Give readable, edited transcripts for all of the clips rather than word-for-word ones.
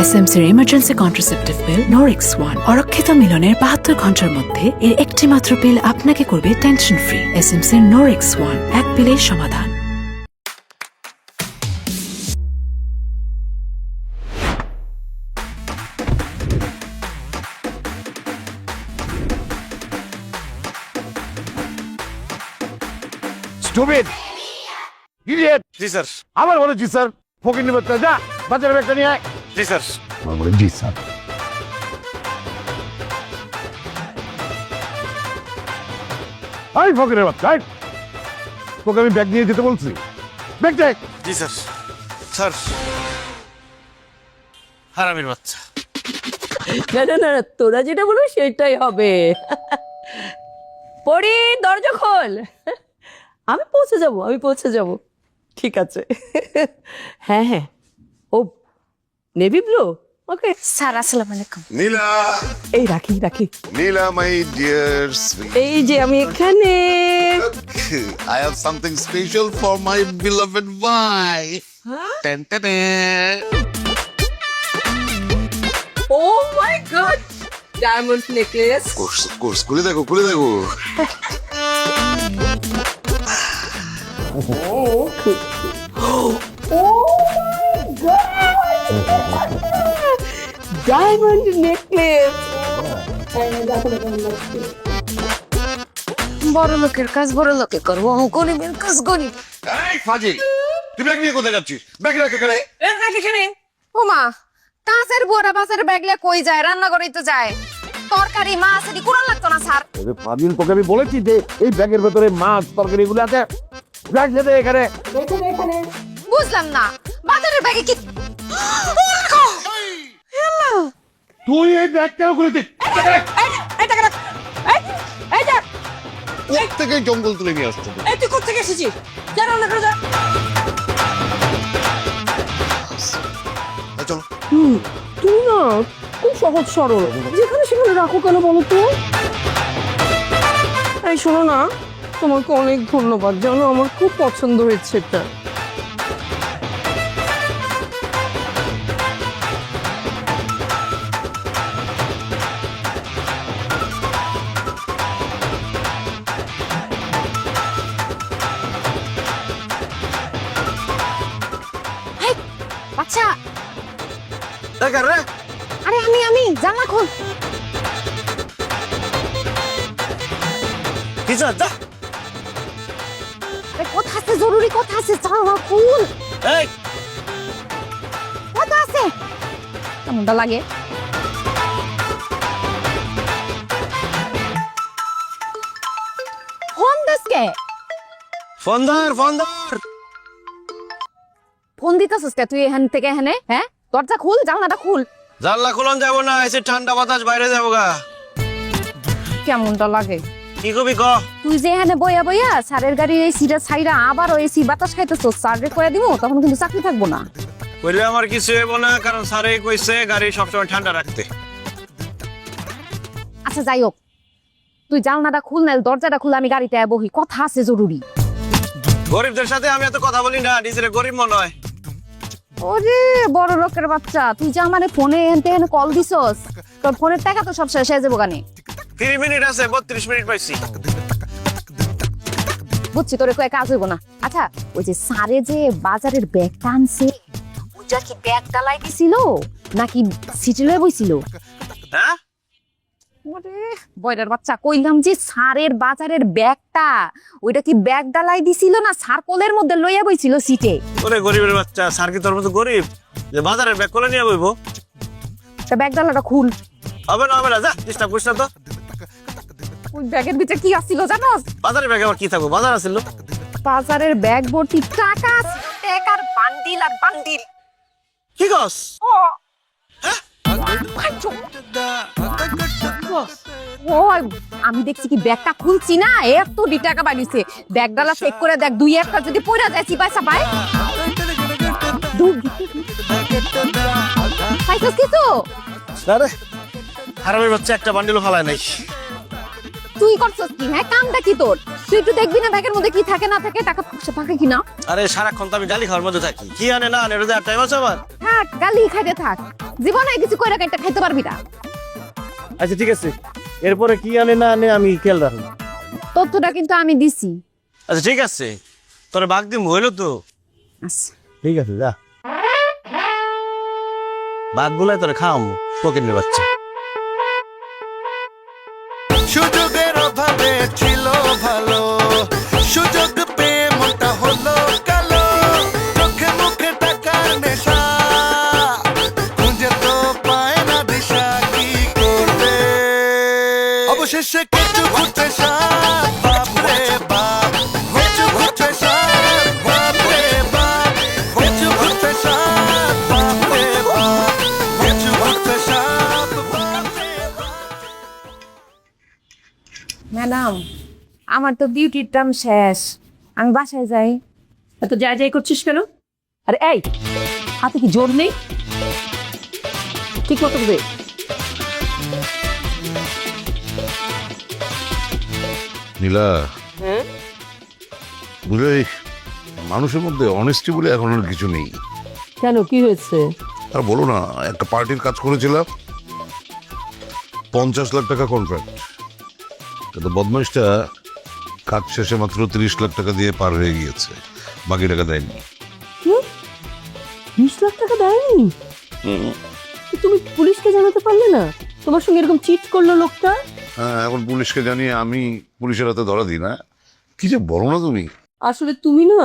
এসএমসির emergency contraceptive পিল নোরেক্স one অরক্ষিত মিলনের 72 ঘন্টার মধ্যে এর একটি মাত্র পিল আপনাকে করবে টেনশন ফ্রি। এসএমসির নোরেক্স ওয়ান, এক পিলের সমাধান। Stupid! Idiot! জি স্যার। আবার বলে জি স্যার। ফকির নিবে যা বাজারের ব্যাগটা নিয়ে আয়। জি স্যার। আমার বলে জি স্যার। আই ফকিরের বাচ্চা আয়। তোকে আমি ব্যাগ নিয়ে যেতে বলছি। ব্যাগ দেখ। জি স্যার। স্যার, হারামির বাচ্চা। না না না না, তোরা যেটা বলবি সেটাই হবে। পড়ি, দরজা খোল। আমি পৌঁছে যাব। ঠিক আছে। হ্যাঁ হ্যাঁ, ও নেভি ব্লু। ওকে স্যার, আসসালামু আলাইকুম। নীলা, এই রাখি। নীলা, my dear এই যে আমি এখানে। I have something special for my beloved wife. Ten, ten, ten. Oh my God, diamond necklace. Of course, খুলে দেখো। Diamond necklace. বড় লোকের কাজ বড় লোকে করবো, গরিবের কাজ গরিব। এই ফাজিল, তুই ব্যাগ নিয়ে কোথায় যাচ্ছিস? ব্যাগ রাখ এখানে। ওমা, কাঁচের বুয়ারা বাজারে ব্যাগলে কই যায়? রান্না করেই তো যায়। তরকারি মাছ এদি কোন লাগতো না স্যার। আরে ফাজিল, তোকে আমি বলেছি যে এই ব্যাগের ভেতরে মাছ তরকারি এগুলো আছে। ব্যাগ দে এখানে। বুঝলাম না, বাজারের ব্যাগে কি? তুই এই ব্যাগ কেন খুলে দিস? কোথা থেকে জঙ্গল তুলে নিয়ে আসছো? তুই কোথেকে এসেছিস? যা রান্না করে যা। চলো। তুমি না খুব সহজ সরল, যেখানে সেখানে রাখো কেন বলো তো? এই শোনো না, তোমাকে অনেক ধন্যবাদ, জানো আমার খুব পছন্দ হয়েছে এটা। আচ্ছা, দরকার রে। আরে আমি জানলা খোল। কি স্যার, যা। আরে কথা আছে, জরুরি কথা আছে, জানলা খোল। এই, কথা আছে। কেমনটা লাগে? ফোন দিসকে? ফোনদার। ফোন দিতেছিস কে তুই এখান থেকে এখানে? হ্যাঁ, দরজা খুল, জানলাটা খুল। জানলা খুলন যাবো না, এসে ঠান্ডা বাতাস বাইরে যাবো গা। কেমনটা লাগে? কি কবি ক? তুই যে এখানে বইয়া স্যারের গাড়ির এই সিটা ছাইরা আবার ওই সি বাতাস খাইতেছ, স্যারে কইয়া দিব, তখন কিন্তু চাকরি থাকবো না। কইলে আমার কিছু হইব না, কারণ স্যারে কইছে গাড়ি সবসময় ঠান্ডা রাখতে। আচ্ছা যাই হোক, তুই জানলাটা খুল, না দরজাটা খুলে আমি গাড়িতে বহি, কথা আছে জরুরি। গরিবদের সাথে আমি এত কথা বলি না, নিজের গরিব মনে হয়। ওরে বড় লোকের বাচ্চা, তুই যে আমার ফোনে এনতে এনে কল দিছস, তোর ফোনের টাকা তো সব শেষ হয়ে যাবো গানে। 3 মিনিট আছে, 32 মিনিট পাইছি। বুঝছি, তোর কয়ে কাজ হইব না। আচ্ছা, ওই যে স্যারে যে বাজারের ব্যাগটা আনছে, ওইটা কি ব্যাগ ডালাই দিছিল নাকি সিটি লয়ে বইছিল? হ্যাঁ, ওরে বয়রার বাচ্চা, কইলাম যে স্যারের বাজারের ব্যাগটা, ওইটা কি ব্যাগ ডালাই দিছিল না স্যার কোলের মধ্যে লইয়া বইছিল সিটে? ওরে গরিবের বাচ্চা, স্যার কি তোর মতো গরিব যে বাজারের ব্যাগ কোলে নিয়ে বইবো? তা ব্যাগ ডালাটা খুল। হবে না, যা, ডিস্টার্ব করিস না তো। ওই ব্যাগের ভিতরে কি আসছিল জানোস? বাজারের ব্যাগে আবার কি থাকবো? বাজার আছিল। বাজারের ব্যাগ ভর্তি টাকা ছিল, টাকার বান্ডিল আর বান্ডিল। কি কস? ওই আমি দেখছি কি ব্যাগটা খুলছি না, এত টাকা বাড়িছে। ব্যাগ ডালা চেক করে দেখ, দুই একটা যদি পড়া যায় চিপাই চাপাই। পাইছস কিছু? আরে হারামির বাচ্চা, একটা বান্ডিলও ফালায় নাই। তুই করছস কি? হ্যাঁ, কামটা কি তোর? তুই একটু দেখবি না ব্যাগের মধ্যে কি থাকে না থাকে, টাকা পয়সা থাকে কিনা? আরে সারাক্ষণ তো আমি গালি খাওয়ার মধ্যে থাকি, কি আনে না আনে, রোজা টাইম আছে আমার। থাক, গালি খাইতে থাক। জীবনে কিছু কইরা কাইটা খাইতে পারবি না। আচ্ছা ঠিক আছে, এরপরে কি আনে না আনে আমি খেয়াল রাখবো। তথ্যটা কিন্তু আমি দিছি। আচ্ছা ঠিক আছে, তোর বাঘ দিম হইলো তো। আচ্ছা ঠিক আছে যা। বাঘগুলাই তোরে খাওয়াবো, পকেটের বাচ্চা। সুযোগের অভাবে ছিল ভালো, সুযোগ পেয়ে মনটা হলো কালো, চোখে মুখে টাকার নেশা, খুঁজে তো পায় না দিশা কি করবে, অবশেষে কিছু ঘুরতে সাপ, বাপরে বাপ, কিছু ঘুরতে সাপ, বাপরে বাপ, কিছু ঘুরতে সাপ, বাপরে বাপ, কিছু ঘুরতে সাপ, বাপরে বাপ। ম্যাডাম, আমার তো ডিউটির টাইম শেষ, আমি বাসায় যাই। এত যাই যাই করছিস কেন? আরে এই, হাতে কি জোর নেই? ঠিক মতো দে। নীলা, বুঝলে এই মানুষের মধ্যে অনেস্টি বলে এখন আর কিছু নেই। কেন, কি হয়েছে? আর বলো না, একটা পার্টির কাজ করেছিলাম, 50 লাখ টাকা কন্ট্রাক্ট, কিন্তু বদমাইশটা কাজ শেষে মাত্র 30 লাখ টাকা দিয়ে পার হয়ে গিয়েছে, বাকি টাকা দেয়নি। কি 20 লাখ টাকা দেয়নি? তুমি পুলিশকে জানাতে পারলে না তোমার সঙ্গে এরকম চিট করলো লোকটা? হ্যাঁ, এখন পুলিশকে জানিয়ে আমি পুলিশের হাতে ধরা দিই না? কি যে বলো না তুমি। আসলে তুমি না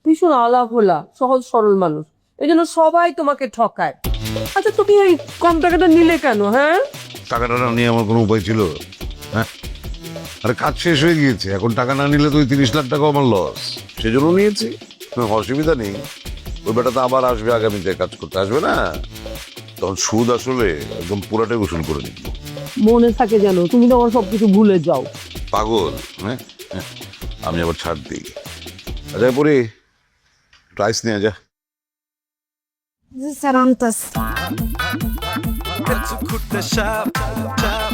ভীষণ আলাপ হলা, সহজ সরল মানুষ, এই জন্য সবাই তোমাকে ঠকায়। আচ্ছা তুমি এই কম টাকাটা নিলে কেন? হ্যাঁ, টাকাটা না নিয়ে আমার কোনো উপায় ছিল? হ্যাঁ, আরে কাজ শেষ হয়ে গিয়েছে, এখন টাকা না নিলে তো ওই 30 লাখ টাকা আমার লস, সেজন্য নিয়েছি। অসুবিধা নেই, ওই বেটা তো আবার আসবে, আগামীতে কাজ করতে আসবে না, তখন সুদ আসলে একদম পুরাটাই উসুল করে নিব। মনে থাকে যেন, তুমি তো আমার সবকিছু ভুলে যাও। পাগল, হ্যাঁ, আমি আবার ছাড় দিই। আচ্ছা পরে প্রাইস নিয়ে যা। স্যার অন্তস কিছু ঘুরতে সাপ, সাপ,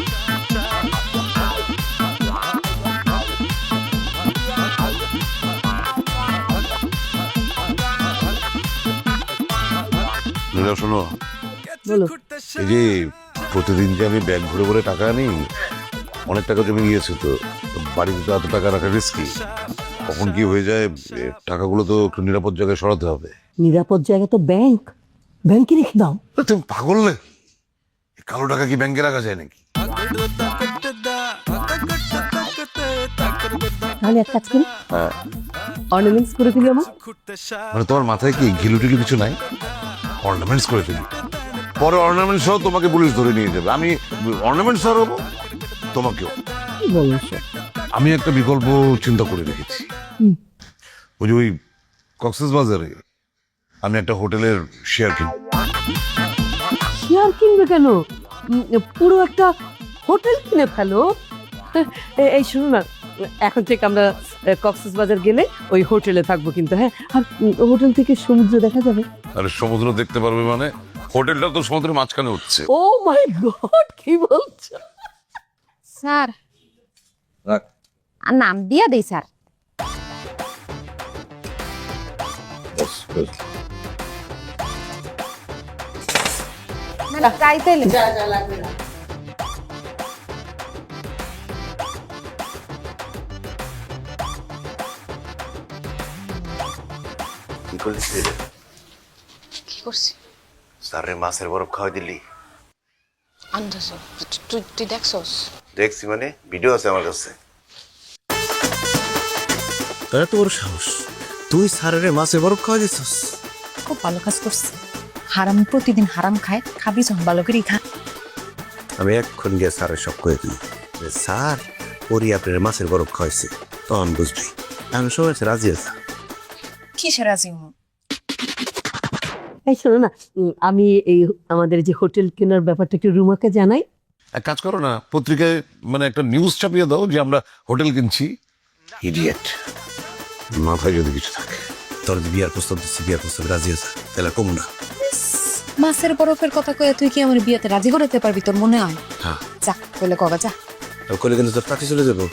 নীলা শোনো, বলো। এই যে প্রতিদিন যে আমি ব্যাগ ঘুরে ঘুরে টাকা আনি, অনেক টাকা জমে গিয়েছে, তো বাড়িতে তো এত টাকা রাখা রিস্কি, কখন কি হয়ে যায়, টাকাগুলো তো একটু নিরাপদ জায়গায় সরাতে হবে। নিরাপদ জায়গা তো ব্যাংক, ব্যাংকে রেখে দাও। তুমি পাগল না? কালো টাকা কি ব্যাংকে রাখা যায় নাকি? তাহলে এক কাজ করি, হ্যাঁ, অর্নামেন্টস করে দিবি আমার। মানে তোমার মাথায় কি ঘিলুটিলি কিছু নাই? অর্নামেন্টস করে দিবি, পরে অর্নামেন্টস সহ তোমাকে পুলিশ ধরে নিয়ে যাবে, আমি অর্নামেন্টস হারাবো তোমাকেও। কি বলিস? আমি একটা বিকল্প চিন্তা করে রেখেছি। ওই যে ওই কক্সবাজারে আমি একটা হোটেলের শেয়ার কিনি। শেয়ার কিনবে কেন? পুরো একটা হোটেল কিনে ফেলো। এই শোনো না, এখন থেকে আমরা কক্সবাজার গেলে ওই হোটেলে থাকবো কিন্তু, হ্যাঁ, আর হোটেল থেকে সমুদ্র দেখা যাবে। আরে সমুদ্র দেখতে পারবে মানে? হোটেলটা তো সমুদ্রের মাঝখানে হচ্ছে। ও মাই গড, কি বলছো? স্যার আর নাম দিয়া দেই স্যার। মানে যাইতেলে কি করলিস রে? কি করছি? স্যারের মাছের বরফ খাওয়াই দিলি? আন্দাজ তুই দেখছস? দেখছি মানে, ভিডিও আছে আমার কাছে। তোরা তো ওর সাহস, তুই স্যারের মাছের বরফ খাওয়া দিছিস? খুব ভালো কাজ করছিস। হারাম প্রতিদিন হারাম খায়, খাবি যখন ভালো করেই খা। আমি এক্ষণ গিয়ে স্যারের সব করে দিই, স্যার ওরই আপনার মাছের বরফ খাওয়াইছে, তখন বুঝবি। আমি সময় রাজি আছে। কিসের রাজি হবো? এই শোনো না, আমি এই আমাদের যে হোটেল কেনার ব্যাপারটা একটু রুমাকে জানাই। এক কাজ করো না, পত্রিকায় মানে একটা নিউজ ছাপিয়ে দাও যে আমরা হোটেল কিনছি। ইডিয়েট, মাথায় যদি কিছু থাকে। তোর বিয়ার প্রস্তাব দিচ্ছি, বিয়ার প্রস্তাব রাজি আছে, তাহলে কমু না। মাছের বরফের কথা কয়ে তুই কি আমার বিয়েতে রাজি করাতে পারবি? তোর মনে হয়? হ্যাঁ, যা কইলে কবা যা। কইলে কিন্তু তোর চাকরি চলে যাবো।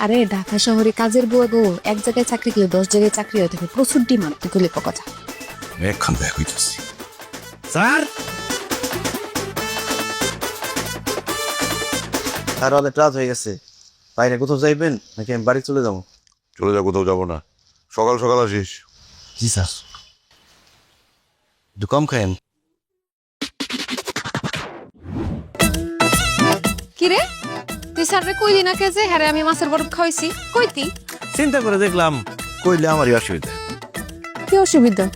আরে ঢাকা শহরে কাজের বুয়া গো, এক জায়গায় চাকরি করলে 10 জায়গায় চাকরি হয়ে থাকে, প্রচুর ডিমান্ড। তুই কইলে কবা যা। এক্ষণ দেখ হইতেছি। স্যার আর অনেক রাত হয়ে গেছে, বাইরে কোথাও যাইবেন নাকি আমি বাড়ি চলে যাবো? চলে যা, কোথাও যাবো না, সকাল সকাল আসিস। জি স্যার। একটু কম খায়েন। কিরে তুই স্যার রে কইলি না কে যে হ্যাঁ আমি মাছের বরফ খাওয়াইছি? কইতি চিন্তা করে দেখলাম কইলে আমারই অসুবিধা। কি অসুবিধা?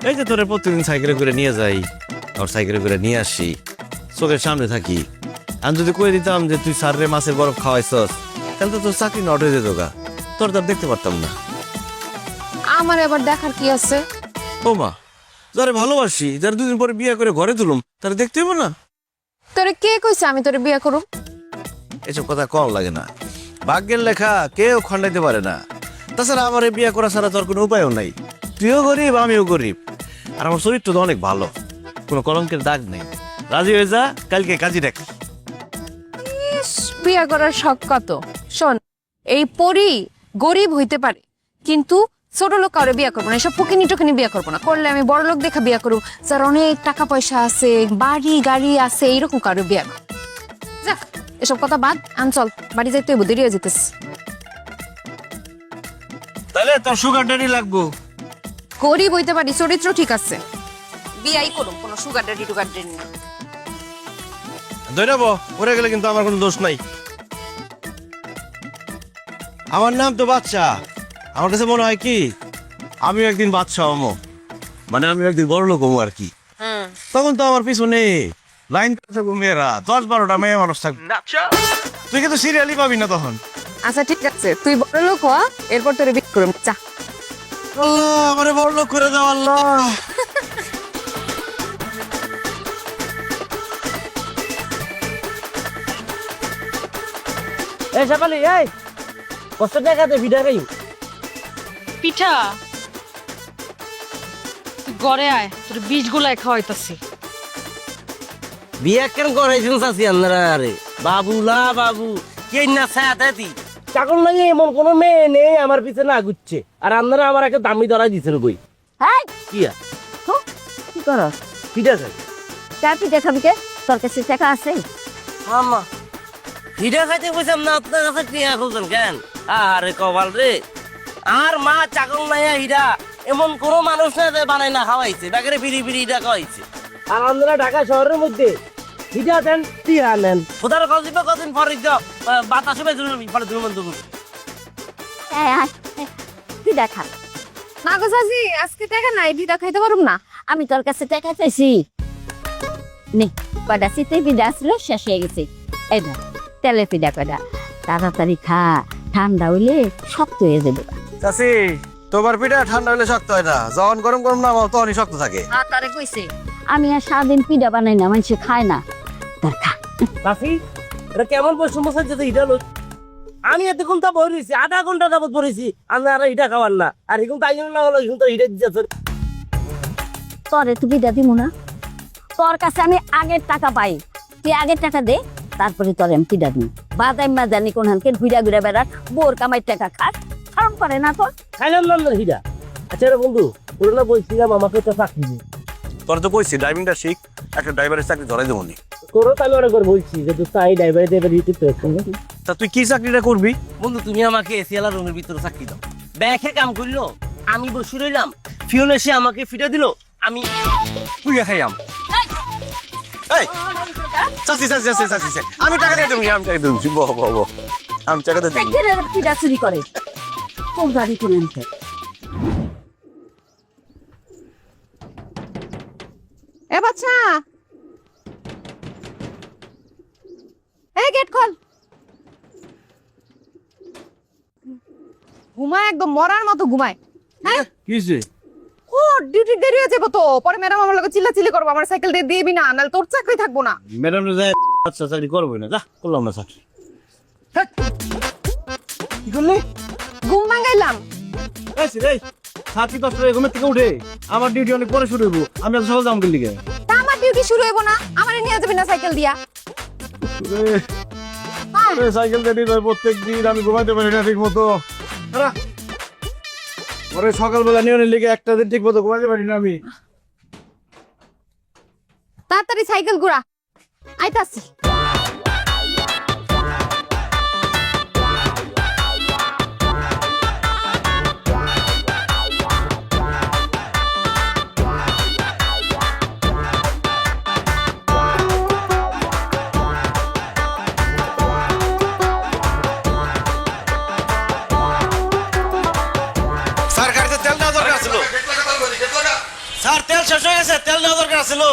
এই যে তোরে প্রতিদিন সাইকেলে করে নিয়ে যাই, আর সাইকেলে করে নিয়ে আসি, চোখের সামনে থাকি। আমি যদি কই দিতাম যে তুই স্যার রে মাছের বরফ খাওয়াইছস, তাহলে তো তোর চাকরি নট হয়ে যেত গা, তোর তো আর দেখতে পারতাম না। আমার এবার দেখার কি আছে? ও মা, যারে ভালোবাসি, যারা দুদিন পরে বিয়ে করে ঘরে তুলুম, তারা দেখতে হইব না? তোরে কে কইছে আমি তোরে বিয়ে করব? এসব কথা কম লাগে না, ভাগ্যের লেখা কেউ খণ্ডাইতে পারে না। তাছাড়া আমার এই বিয়ে করা ছাড়া তোর কোনো উপায়ও নাই। তুইও গরিব, আমিও গরিব, আর আমার শরীরটা তো অনেক ভালো, কোনো কলঙ্কের দাগ নেই। রাজি হয়ে যা, কালকে কাজী দেখ। বিয়ে করার শখ কত? শোন, এই পরি গরিব হইতে পারে, কিন্তু ছোট লোক কাউরে বিয়ে করবো না, এসব ফকিনি টকিনি বিয়ে করবো না। করলে আমি বড় লোক দেখা বিয়ে করবো, যার অনেক টাকা পয়সা আছে, বাড়ি গাড়ি আছে, এইরকম কারো বিয়ে করবো। যাক, এসব কথা বাদ, আন চল বাড়ি যাইতে হইব, দেরি হয়ে যেতেছে। তাহলে তোর সুগার ড্যাডি লাগবো? গরিব হইতে পারি, চরিত্র ঠিক আছে, বিয়াই করুম, কোনো সুগার ড্যাডি টুগার ড্যাডি না। ধৈরাবো, পরে গেলে কিন্তু আমার কোনো দোষ নাই। আমার নাম তো বাদশা। আমার কাছে মনে হয় কি আমিও একদিন বাদশা হমো, মানে আমি একদিন বড় লোক হমো আর কি। তখন তো আমার পিছনে লাইন থাকবো মেয়েরা, 10-12টা মেয়ে মানুষ থাকবে। তুই কিন্তু সিরিয়ালই পাবি না তখন। আচ্ছা ঠিক আছে, তুই বড় লোক হ, এরপর তোরে বিয়ে করুম। চা আল্লাহ, আমারে বড় লোক করে দাও আল্লাহ। এই সাপালি, এই কষ্ট টাকাতে ভিড়া খাই। পিঠা তুই ঘরে আয়, তোর বীজ গুলাই খাওয়াইতাছি। বিয়া কেন করাইছেন চাচি আপনারা? আরে বাবুলা বাবু কে না ছায়াতি চাকর লাগে এমন কোনো মেয়ে নেই আমার পিছনে না ঘুরছে, আর আপনারা আমার একটা দামি ধরাই দিচ্ছেন বই। হ্যাঁ কি কি কর? পিঠা খাই। চা পিঠা খাবি কে? তোর কাছে টাকা আছে? আম্মা পিঠা খাইতে বসলাম না, আপনার কাছে টিয়া খুঁজছেন কেন? আরে কপাল রে, আর মা চাকর নাইয়া হিরা এমন কোনো মানুষ না যে বানাই না খাওয়াইছে, ডাকেরে বিড়ি বিড়ি হিরা খাওয়াইছে। আর আপনারা ঢাকা শহরের মধ্যে হিরা দেন, টিয়া নেন। ওদের কদিন পরে বাতাসে পরে পিঠা খা। না গো চাচি, আজকে টাকা নাই, বিদা খাইতে পারুম না। আমি তোর কাছে টাকা চাইছি, নে কয়টা শীতের পিঠা আসলো, শেষ হয়ে গেছে। এই ধর তেলের পিঠা কয়টা, তাড়াতাড়ি খা, ঠান্ডা হইলে শক্ত হয়ে যাবে। চাচি, তোমার পিঠা ঠান্ডা হলে শক্ত হয় না, যখন গরম গরম না তখনই শক্ত থাকে। তারে কইছে আমি আর সারাদিন পিঠা বানাই না, মানুষে খায় না। তার খা। কাশি এটা কেমন বসে মশাইছে হিটা লোক? আমি এতক্ষণ তো বলেছি, আধা ঘন্টা যাবত পড়েছি, আমি আর হিটা খাওয়ার না, আর এখন তাই জন্য না হলো এখন তো হিটা দিচ্ছে। তোরে তুই পিঠা দিব না, তোর কাছে আমি আগের টাকা পাই, তুই আগের টাকা দে, তারপরে তোর আমি পিঠা দিই। বাদাম মা জানি কোন হানকে ঘুরা ঘুরা বেড়াত, বোর কামাই টাকা খাস, খারাপ করে না তোর? খাইলাম না হিটা। আচ্ছা রে বন্ধু, ওরা না বলছিলাম আমাকে তো চাকরি দে। তোর তো কইছি ড্রাইভিংটা শিখ, একটা ড্রাইভারের চাকরি ধরাই দেবো নি। তোরও তাহলে অনেক করে বলছি যে তুই তাই ড্রাইভারে দেবে দিতে। তা তুই কি চাকরিটা করবি? বন্ধু তুমি আমাকে এসিয়ালা রুমের ভিতরে চাকরি দাও, ব্যাখে কাম করলো, আমি বসে রইলাম, ফিওল এসে আমাকে ফিটা দিল, আমি তুই খাইয়াম। এই চাচি চাচি চাচি চাচি চাচি, আমি টাকা দিয়ে দেবো, আমি টাকা দিয়ে দেবো, বহ বহ বহ, আমি টাকা দিয়ে দেবো। পিঠা চুরি করে তোর গাড়ি করে নিতে। এ বাচ্চা, এই গেট খোল। ঘুমায়, একদম মরার মতো ঘুমায়। হ্যাঁ কিছে? ও ডিউটি দেরি হয়ে যাবো তো, পরে ম্যাডাম আমার লগে চিল্লাচিল্লি করবো, আমার সাইকেল দিয়ে দিবি না, নাহলে তোর চাকরি থাকবো না। ম্যাডাম যায় আচ্ছা চাকরি করবোই না, যা করলাম না চাকরি। কি করলি? ঘুম ভাঙাইলাম। এই রে, সাথী 10 টাকা ঘুমের থেকে উঠে আমার ডিউটি অনেক পরে শুরু হইব, আমি আজ সকাল যাম দিল্লি। তা আমার ডিউটি শুরু হইব না? আমারে নিয়ে যাবি না সাইকেল দিয়া? সাইকেল দিয়ে প্রত্যেক দিন আমি ঘুমাইতে পারি না ঠিক মতো। পরে সকালবেলা নিয়ে লিগে একটা দিন ঠিক মতো ঘুমাইতে পারি না আমি। তাড়াতাড়ি সাইকেল ঘোরা, আইতাছি। স্যার গাড়িতে তেল দেওয়া দরকার ছিল। স্যার তেল শেষ হয়ে গেছে, তেল দেওয়া দরকার ছিল।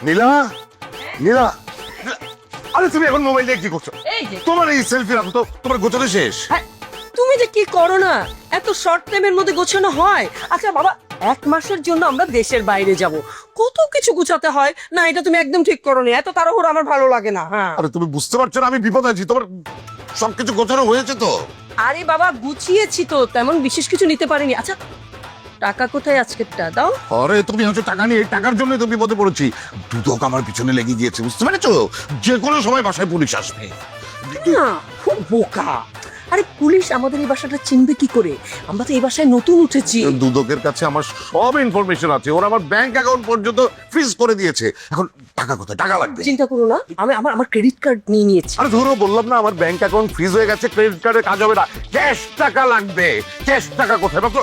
নীলা নীলা আরে তুমি এখন মোবাইল দিয়ে কি করছো? তোমার এই সেলফি রাখো তো, তোমার গোছানো শেষ। তুমি যে কি করো না, এত শর্ট টাইমের মধ্যে গোছানো হয়? আচ্ছা বাবা, 1 মাসের জন্য আমরা দেশের বাইরে যাব, কত কিছু গুছাতে হয় না, এটা তুমি একদম ঠিক করোনি। এত তাড়াহুড়ো আমার ভালো লাগে না। হ্যাঁ, আরে তুমি বুঝতে পারছো না আমি বিপদ আছি? তোমার সবকিছু গোছানো হয়েছে তো? আরে বাবা গুছিয়েছি তো, তেমন বিশেষ কিছু নিতে পারিনি। আচ্ছা টাকা কোথায় আজকেরটা দাও? আরে তুমি হচ্ছে টাকা নিয়ে, এই টাকার জন্যই তো বিপদে পড়েছি। দুদক আমার পিছনে লেগে গিয়েছে, বুঝতে পেরেছো? যে কোনো সময় বাসায় পুলিশ আসবে। না, খুব বোকা। আরে পুলিশ আমাদের এই বাসাটা চিনবে কি করে? আমরা তো এই বাসায় নতুন উঠেছি। দুদকের কাছে আমার সব ইনফরমেশন আছে, ওরা আমার ব্যাংক অ্যাকাউন্ট পর্যন্ত ফ্রিজ করে দিয়েছে। এখন টাকা কোথায়? টাকা লাগবে। চিন্তা করো না, আমি আমার ক্রেডিট কার্ড নিয়ে নিয়েছি। আরে ধরো বললাম না আমার ব্যাংক অ্যাকাউন্ট ফ্রিজ হয়ে গেছে, ক্রেডিট কার্ডে কাজ হবে না, ক্যাশ টাকা লাগবে। ক্যাশ টাকা কোথায়? মাত্র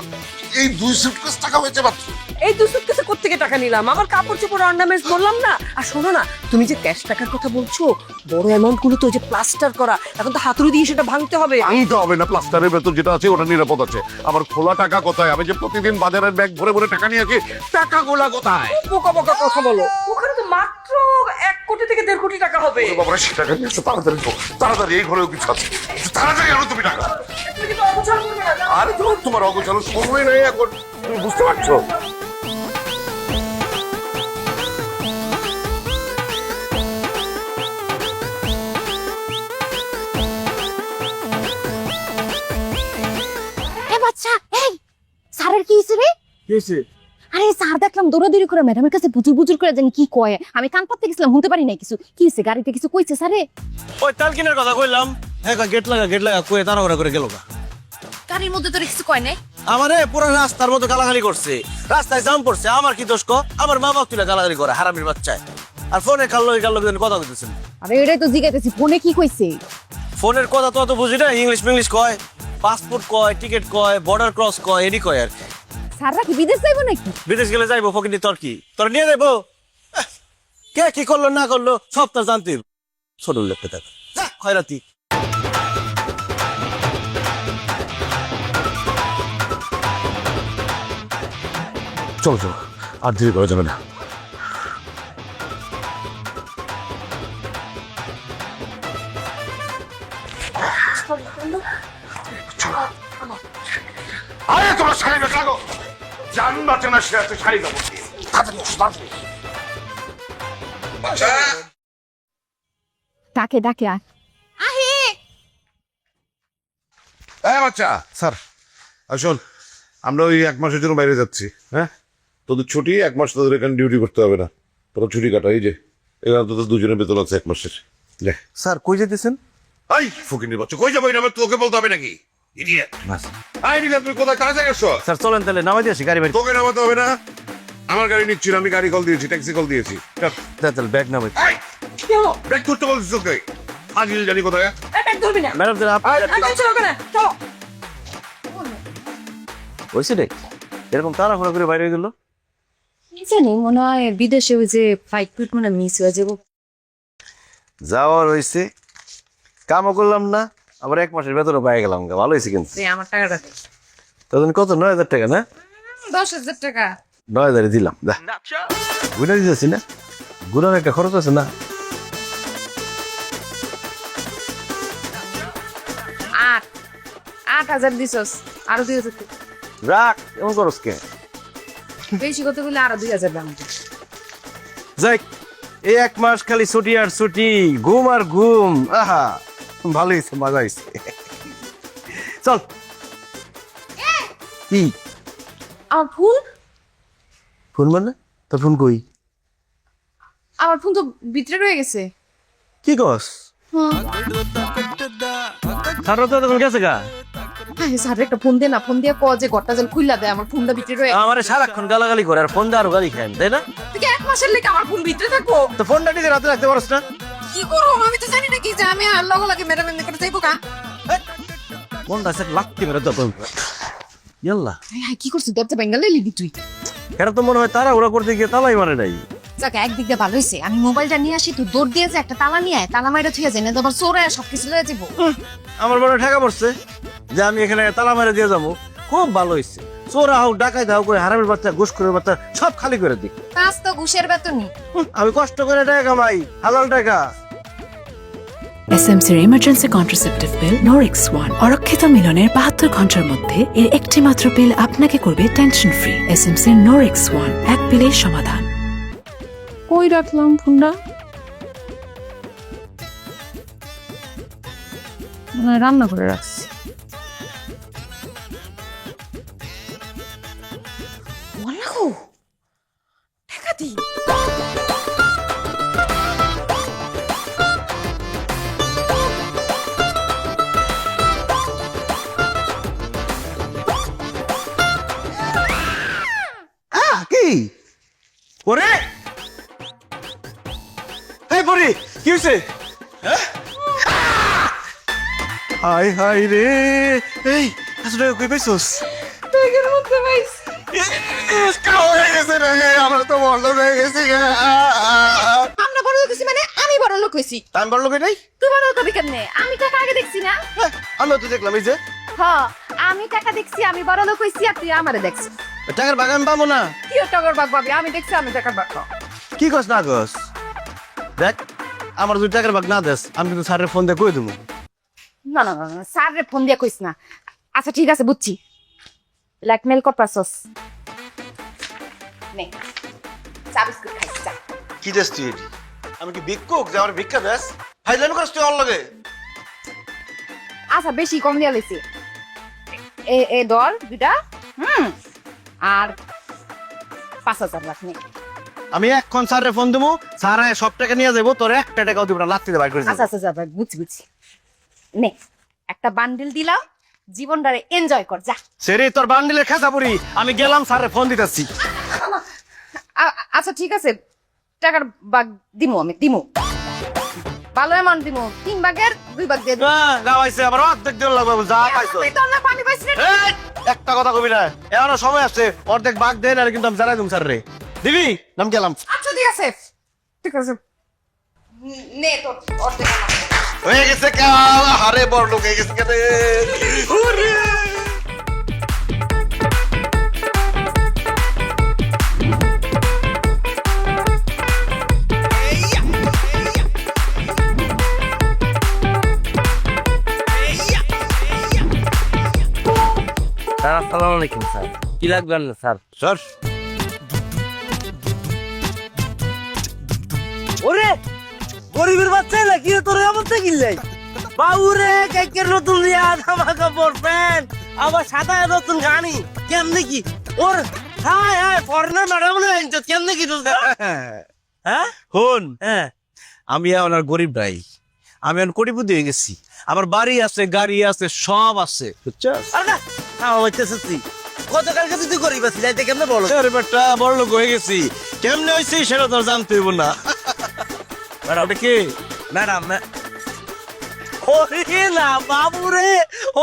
এই 2 সুটকেস টাকা হয়েছে মাত্র। এই 2 সুটকেসে কোত্থেকে টাকা নিলাম? আমার কাপড় চোপড় অর্নামেন্টস বললাম না। আর শোনো না, তুমি যে ক্যাশ টাকার কথা বলছো, বড় অ্যামাউন্ট গুলো তো ওই যে প্লাস্টার করা, এখন তো হাতুড়ি দিয়ে সেটা ভাঙতে হবে। ভাঙতে হবে না, প্লাস্টারের ভেতর যেটা আছে ওটা নিরাপদ আছে। আমার খোলা টাকা কোথায়? আমি যে প্রতিদিন বাজারের ব্যাগ ভরে ভরে টাকা নিয়ে আসি, টাকাগুলা কোথায়? বোকা বোকা কথা বলো, ওখানে তো মাত্র 1 কোটি থেকে 1.5 কোটি টাকা হবে। বাবা সে টাকা নিয়ে এসো, তাড়াতাড়ি তো, তাড়াতাড়ি, এই ঘরেও কিছু আছে, তাড়াতাড়ি আনো তুমি টাকা। তুমি কিন্তু অগোছালো করবে না, যাও। আরে তোমার অগোছালো সময় নেই এখন, তুমি বুঝতে পারছো? এ বাচ্চা, এই স্যারের কি হইছে রে? আরে স্যার দেখলাম দৌড়াদৌড়ি করে ম্যাডামের কাছে বুজুর বুজুর করে জানি কি কয়। আমি কান পাততে গেছিলাম, শুনতে পারি নাই কিছু। কি হইছে? গাড়িতে কিছু কইছে স্যারে? ওই তেল কেনার কথা কইলাম, হ্যাঁ গেট লাগা কয়ে তাড়াহুড়া করে গেল গা। গাড়ির মধ্যে তোর কিছু কয় নাই? আমারে পুরো রাস্তার মতো গালাগালি করছে, রাস্তায় জাম পড়ছে। আমার কি দোষ? আমার মা বাপ তুলে গালাগালি করে, হারামির বাচ্চায়। আর ফোনে কাল্লো কথা বলতেছেন। আরে এটাই তো জিজ্ঞাসা, ফোনে কি কইছে? ফোনের কথা তো অত বুঝি না, ইংলিশ কয়, পাসপোর্ট কয়, টিকিট কয়, বর্ডার ক্রস কয়, এডি কয় আর কি। স্যাররা কি বিদেশ যাইবো নাকি? বিদেশ গেলে যাইবো, ফকিনি তোর কি? তোর নিয়ে যাইবো? কে কি করলো না করলো সব তার জানতে। ছোট লেপতে থাক খয়রাতি। চলো চলো, আর দেরি করা যাবে না। আরে তোমার শাড়ি বেশ লাগো, জান বাঁচে না, সে আছে শাড়ি দেবো। তাড়াতাড়ি আসো, তাড়াতাড়ি। বাচ্চা ডাকে ডাকে আয়। হ্যাঁ বাচ্চা। স্যার আসুন, আমরা ওই 1 মাসের জন্য বাইরে যাচ্ছি। হ্যাঁ, তোদের ছুটি 1 মাস, তোদের এখানে ডিউটি করতে হবে না, তোরা ছুটি কাটা। এই যে এখানে তোদের 2জনের বেতন আছে 1 মাসের। স্যার কই যেতেছেন? এই ফকিনির বাচ্চা, কই যাবো? এটা তোকে বলতে হবে নাকি? ইডিয়েট। আই নিলে তুমি কোথায় কাজে গেছো? স্যার চলেন তাহলে নামাই দিয়েছি গাড়ি বাড়ি। তোকে নামাতে হবে না, আমার গাড়ি নিচ্ছি না, আমি গাড়ি কল দিয়েছি, ট্যাক্সি কল দিয়েছি। তাহলে ব্যাগ নামাই। কি হলো? ব্রেক করতে বলছিস তোকে? আজিল জানি কোথায়। এই ব্যাগ ধরবি না। ম্যাডাম চলো ওখানে, চলো। হয়েছে রে, এরকম তাড়াহুড়া করে বাইরে গেল। কি জানি, মনে হয় বিদেশে ওই যে ফ্লাইট ফুট মানে মিস হয়ে যাবো। যাওয়ার হয়েছে, কামও করলাম না, আবার 1 মাসের বেতনও পাই গেলাম। ভালো হয়েছে কিন্তু। আমার টাকাটা তখন কত? 9,000 টাকা না? 10,000 টাকা 9,000 দিলাম। গুণা দিতেছি না, গুণার একটা খরচ আছে না। 8,000 দিছস, আরো 2,000 রাখ, এমন করস কে? বেশি কত বলে আরো 2,000 দাম। যাই, এই 1 মাস খালি ছুটি আর ছুটি, ঘুম আর ঘুম। আহা ভালো হয়েছে, মজা হয়েছে। চল। কি আমার ফোন, ফোন মানে? তোর ফোন কই? আমার ফোন তো ভিতরে রয়ে গেছে। কি কস? সারা তো তখন গেছে গা। স্যার একটা ফোন দে না, ফোন দিয়ে কয় যে ঘরটা যেন খুইলা দেয়, আমার ফোনটা ভিতরে রয়ে আমার সারাক্ষণ গালাগালি করে আর ফোন দিয়ে আরো গালি খান তাই না? তুই কি 1 মাসের লেগে আমার ফোন ভিতরে থাকবো? তো ফোনটা নিজে রাতে রাখতে পারছ না? কি করবো আমি তো জানি না কি যে আমি আর লগে ম্যাডাম এমনি করে যাইবো কা। ফোনটা সে লাগতে মেরে তো ইয়াল্লা হাই কি করছিস দরজা বেঙ্গালে লিবি তুই? এটা তো মনে হয় তারা ওরা করতে গিয়ে তালাই মারে নাই। যাক একদিক দিয়ে ভালো হয়েছে, আমি মোবাইলটা নিয়ে আসি, তুই দৌড় দিয়ে যে একটা তালা নিয়ে আয়, তালা মাইরা থুয়ে যায় না তোমার চোরে সবকিছু লয়ে যাবো। আমার মনে ঠেকা পড়ছে যে আমি এখানে তালা মেরে দিয়ে যাবো, খুব ভালো হয়েছে। চোরা হোক ডাকাই দাও করে হারামের বাচ্চা ঘুষখোরের বাচ্চা সব খালি করে দিক। কাজ তো ঘুষের বেতনই। আমি কষ্ট করে টাকা কামাই, হালাল টাকা। এসএমসির emergency contraceptive pill Norix one অরক্ষিত মিলনের 72 ঘন্টার মধ্যে এর একটি মাত্র পিল আপনাকে করবে টেনশন ফ্রি। এসএমসির নরিক্স ওয়ান, এক পিলের সমাধান। কই রাখলাম ফোনটা? রান্না করে রাখছি। টাকা দি। কি ওরে এই পরি কি হইছে? হাই হাই রে, এই আসলে কই পাইছস? টাকার মধ্যে পাইছি। আমার তো বড় হয়ে গেছে। আমরা বড় লোক হইছি মানে আমি বড় লোক হইছি। আমি বড় লোক নাই, তুই বড় লোক হবি কেমনে? আমি টাকা আগে দেখছি না। আমি তো দেখলাম এই যে হ্যাঁ আমি টাকা দেখছি, আমি বড় লোক হইছি আর তুই আমারে দেখছিস। টাকার বাগান পাবো না। কি টাকার বাগ পাবি? আমি দেখছি আমি টাকার বাগ পাবো। কি কস না কস? দেখ আমার 2 টাকার বাগ না দেস, আমি কিন্তু স্যারের ফোন দিয়ে কই দেবো। না না না স্যারে ফোন দিয়া কইস না। আচ্ছা ঠিক আছে বুঝছি, ব্ল্যাকমেল করতাছস। নে চা বিস্কুট খাইছি চা। কি দেস তুই? আমি কি ভিক্ষুক যে আমার ভিক্ষা দেস? ফাইজলামি করছ তুই আমার লগে? আচ্ছা বেশি কম দিয়া লইছি। এ দর দুটা আর 5,000 লাখ নে। আমি এখন স্যারের ফোন দেবো, স্যার সব টাকা নিয়ে যাবো, তোর একটা টাকাও দিব না, লাত্তি দিয়ে বাইর করে দিবো। আচ্ছা আচ্ছা যা বুঝছি নে একটা বান্ডিল দিলাম, জীবনটারে এনজয় কর যা। সেরে তোর বান্ডিলের খেসা পুরি, আমি গেলাম স্যারের ফোন দিতেছি। আচ্ছা ঠিক আছে টাকার বাগ দিমু, আমি দিমু ভালো অ্যামাউন্ট দিমু। 3 ভাগের 2 ভাগ দিয়ে দিমু। গাওয়াইছে আবার অর্ধেক দিন লাগবে, যা পাইছো। তুই তো না পানি পাইছিস রে। এই, একটা কথা কবি না, এখনো সময় আছে, অর্ধেক ভাগ দেন আর কিন্তু আমি জানাই দিম স্যার রে। দিবি নাম গেলাম। আচ্ছা ঠিক আছে ঠিক আছে নে তোর অর্ধেক আমার। হয়ে গেছে কা, হারে বড় লোক হয়ে গেছে কেন? ওরে স্যার আসসালামু আলাইকুম স্যার। কি লাগবে না স্যার? স্যার ওরে গরিবের বাচ্চা না কি তোর এমন কিনলাই? বাবুরে কেকের নতুন দিয়া জামা কাপড় প্যান্ট, আবার সাদা নতুন গাড়ি, কেমনে কি ওর? হ্যাঁ হ্যাঁ ফরেনার ম্যাডাম কেমনে কি তোর? হ্যাঁ হন, হ্যাঁ আমি এখন আর গরিব নাই, আমি এখন কোটিপতি হয়ে গেছি। আমার বাড়ি আছে, গাড়ি আছে, সব আছে, বুঝছস? আরে না আমার হইতেছে গতকালকে তুই গরিব আছিস, যাইতে কেমনে বলো? আরে বেটা বড় লোক হয়ে গেছি, কেমনে হয়েছি সেটা তোর জানতে হইব না। ম্যাডাম ওটা কি? ম্যাডাম ওরে না বাবুরে,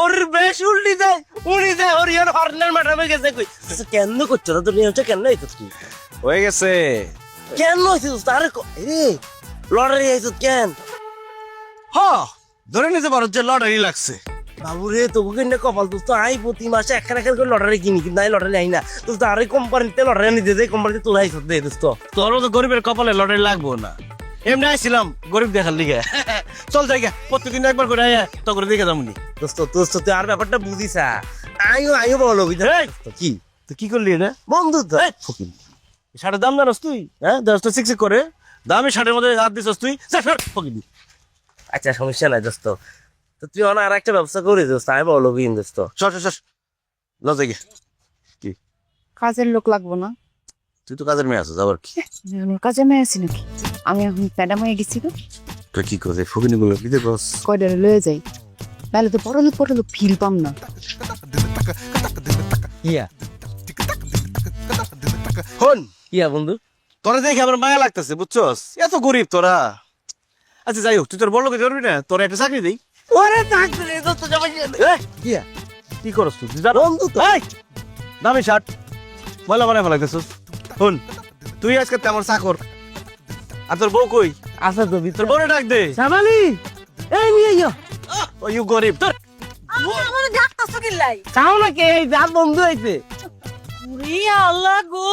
ওর বেশ উল্টি দেয় উড়ি দেয়, ওর ইয়ার হর্নের ম্যাডামে গেছে কই? আচ্ছা কেন করছো না তুমি? হচ্ছে কেন হইতো তুই? হয়ে গেছে। কেন হইছিস তারে? রে লটারি আইছো কেন? হ ধরে নিতে পারো যে লটারি লাগছে। বাবুরে তবু কিনে কপাল তো আই প্রতি মাসে একখান একখান করে লটারি কিনি, কিন্তু আই লটারি আই না। তো তার কোম্পানিতে লটারি নিতে যাই, কোম্পানিতে তোলা আইছো দে দোস্ত। তোর তো গরিবের কপালে লটারি লাগবো না, এমনি আইছিলাম গরিব দেখার লিগে। চল জায়গা প্রতিদিন একবার করে আয়া তো করে দেখে যাবনি। দোস্ত দোস্ত তুই আর ব্যাপারটা বুঝিসা। আইও বলো কি তুই কি করলি না? বন্ধু তো ফকির শার্টের দাম জানাস তুই? হ্যাঁ 10টা 6 করে দামি শার্টের মধ্যে হাত দিছস তুই। ফকির আচ্ছা সমস্যা নাই দোস্ত, তো তুই আর একটা ব্যবস্থা করে দোস্ত, আমি বলো বিন দোস্ত। সর লজাইগে। কি কাজের লোক লাগবো না? তুই তো কাজের মেয়ে আছিস আবার কি? কাজে মেয়ে আছি নাকি? আমি এখন ম্যাডাম হয়ে গেছি তো। তুই কি করে ফকিনি গুলো কি দেখস? কয়ডারে লয়ে যাই তাহলে তো বড় লোক ফিল পাম না। ইয়া হন ইয়া বন্ধু, তোরা দেখে আমার মায়া লাগতেছে, বুঝছস? এত গরিব তোরা। আচ্ছা যাই হোক, তুই তোর বড় লোকে ধরবি না, তোরা একটা চাকরি দেই। ওরে চাকরি দোস্ত জামাই ইয়া কি করস তুই? বন্ধু তো দামি শার্ট ময়লা বানায় ফেলাইতেছস। হন তুই আজকে আমার চাকর, আর তোর বউ কই? আচ্ছা তো তোর ভিতর বউরে ডাক দে। জামালি এই নিয়ে আইও। ও ইউ গরিব তোর। আমার ডাক্তার কিল্লাই চাও না কে যা বন্ধু হইছে। ওরে আল্লাহ গো,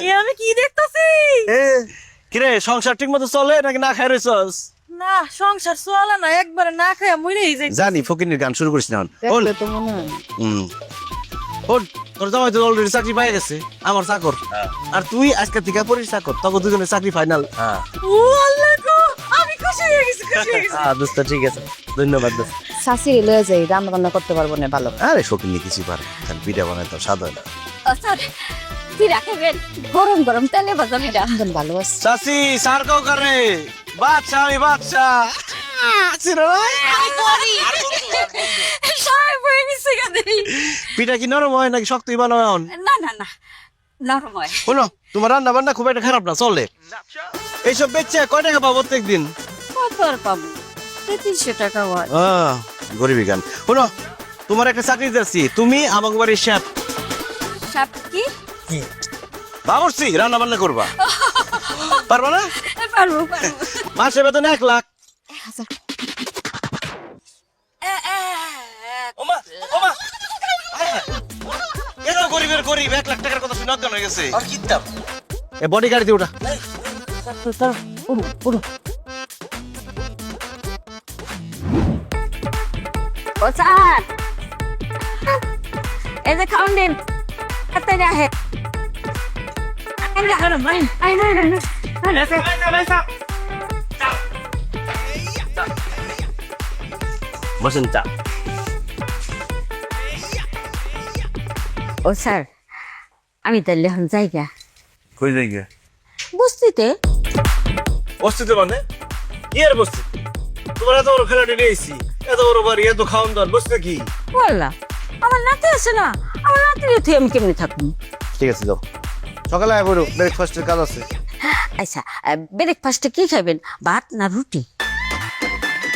এ আমি কি দেখতাছি? এ কিরে, সংসার ঠিক মতো চলে নাকি না খাই রইছস? না সংসার চলে না, একবারে না খায় মরেই যাই। জানি ফকিনের গান শুরু করিস না। হন দেখলে তো মনে হয় হন তোর জামাই তো অলরেডি চাকরি পাই গেছে, আমার চাকর। আর তুই আজকে থেকে পরিস চাকর, তখন দুজনের চাকরি ফাইনাল। ও আল্লাহ গো, আমি খুশি হয়ে গেছি, খুশি হয়ে গেছি। দোস্ত ঠিক আছে, ধন্যবাদ দোস্ত। শাশি লয়ে যাই, রান্না বান্না করতে পারবো না ভালো। আরে ফকিনি কিছু পারে, খালি পিঠা বানায় তো স্বাদ হয় না। স্যার কি রাখবেন? গরম গরম তেলে ভাজা পিঠা। একদম ভালো আছে। চাচি সার কাও করে বাদশা, আমি বাদশা। আমি করি সবাই বই নিছে গাদে। পিঠা কি নরম হয় নাকি শক্তই বানায়? না না না, নরম হয়। শোনো, তোমার রান্না বান্না খুব একটা খারাপ না, চলে। এইসব বেচছে কয় টাকা পাবো প্রত্যেকদিন? কত আর পাবো? 300 টাকা হয়। গরিবী গান। শোনো, তোমার একটা চাকরি দিচ্ছি, তুমি আমার বাড়ির শেফ। সাপ কি? বাবুর্চি রান্না বান্না করবা, পারবা না? পারবো পারবো। মাসে বেতন 1 লাখ। ওমা ওমা, এত গরিবের গরিব 1 লাখ টাকার কথা শুনে অজ্ঞান হয়ে গেছে। আর কিতাব এ বডি গাড়ি দিয়ে ওঠা। ও স্যার, এই যে খাওন দিন, হাতে রাখে। বসেন চা। ও স্যার, আমি তাহলে এখন জায়গা কই যাইগে? বস্তিতে। বস্তিতে মানে কি এর বস্তি? তোমার এত বড় খেলাটি নিয়েছি, এত বড় বাড়ি, এত খাওয়ান দাওয়ান, বসতে কি? বললা আমার নাতি আছে না, আমার নাতির তুই আমি কেমনি থাকবো? ঠিক আছে যাও, সকালে আয় বড়, ব্রেকফাস্টের কাজ আছে। আচ্ছা, ব্রেকফাস্টে কি খাবেন, ভাত না রুটি?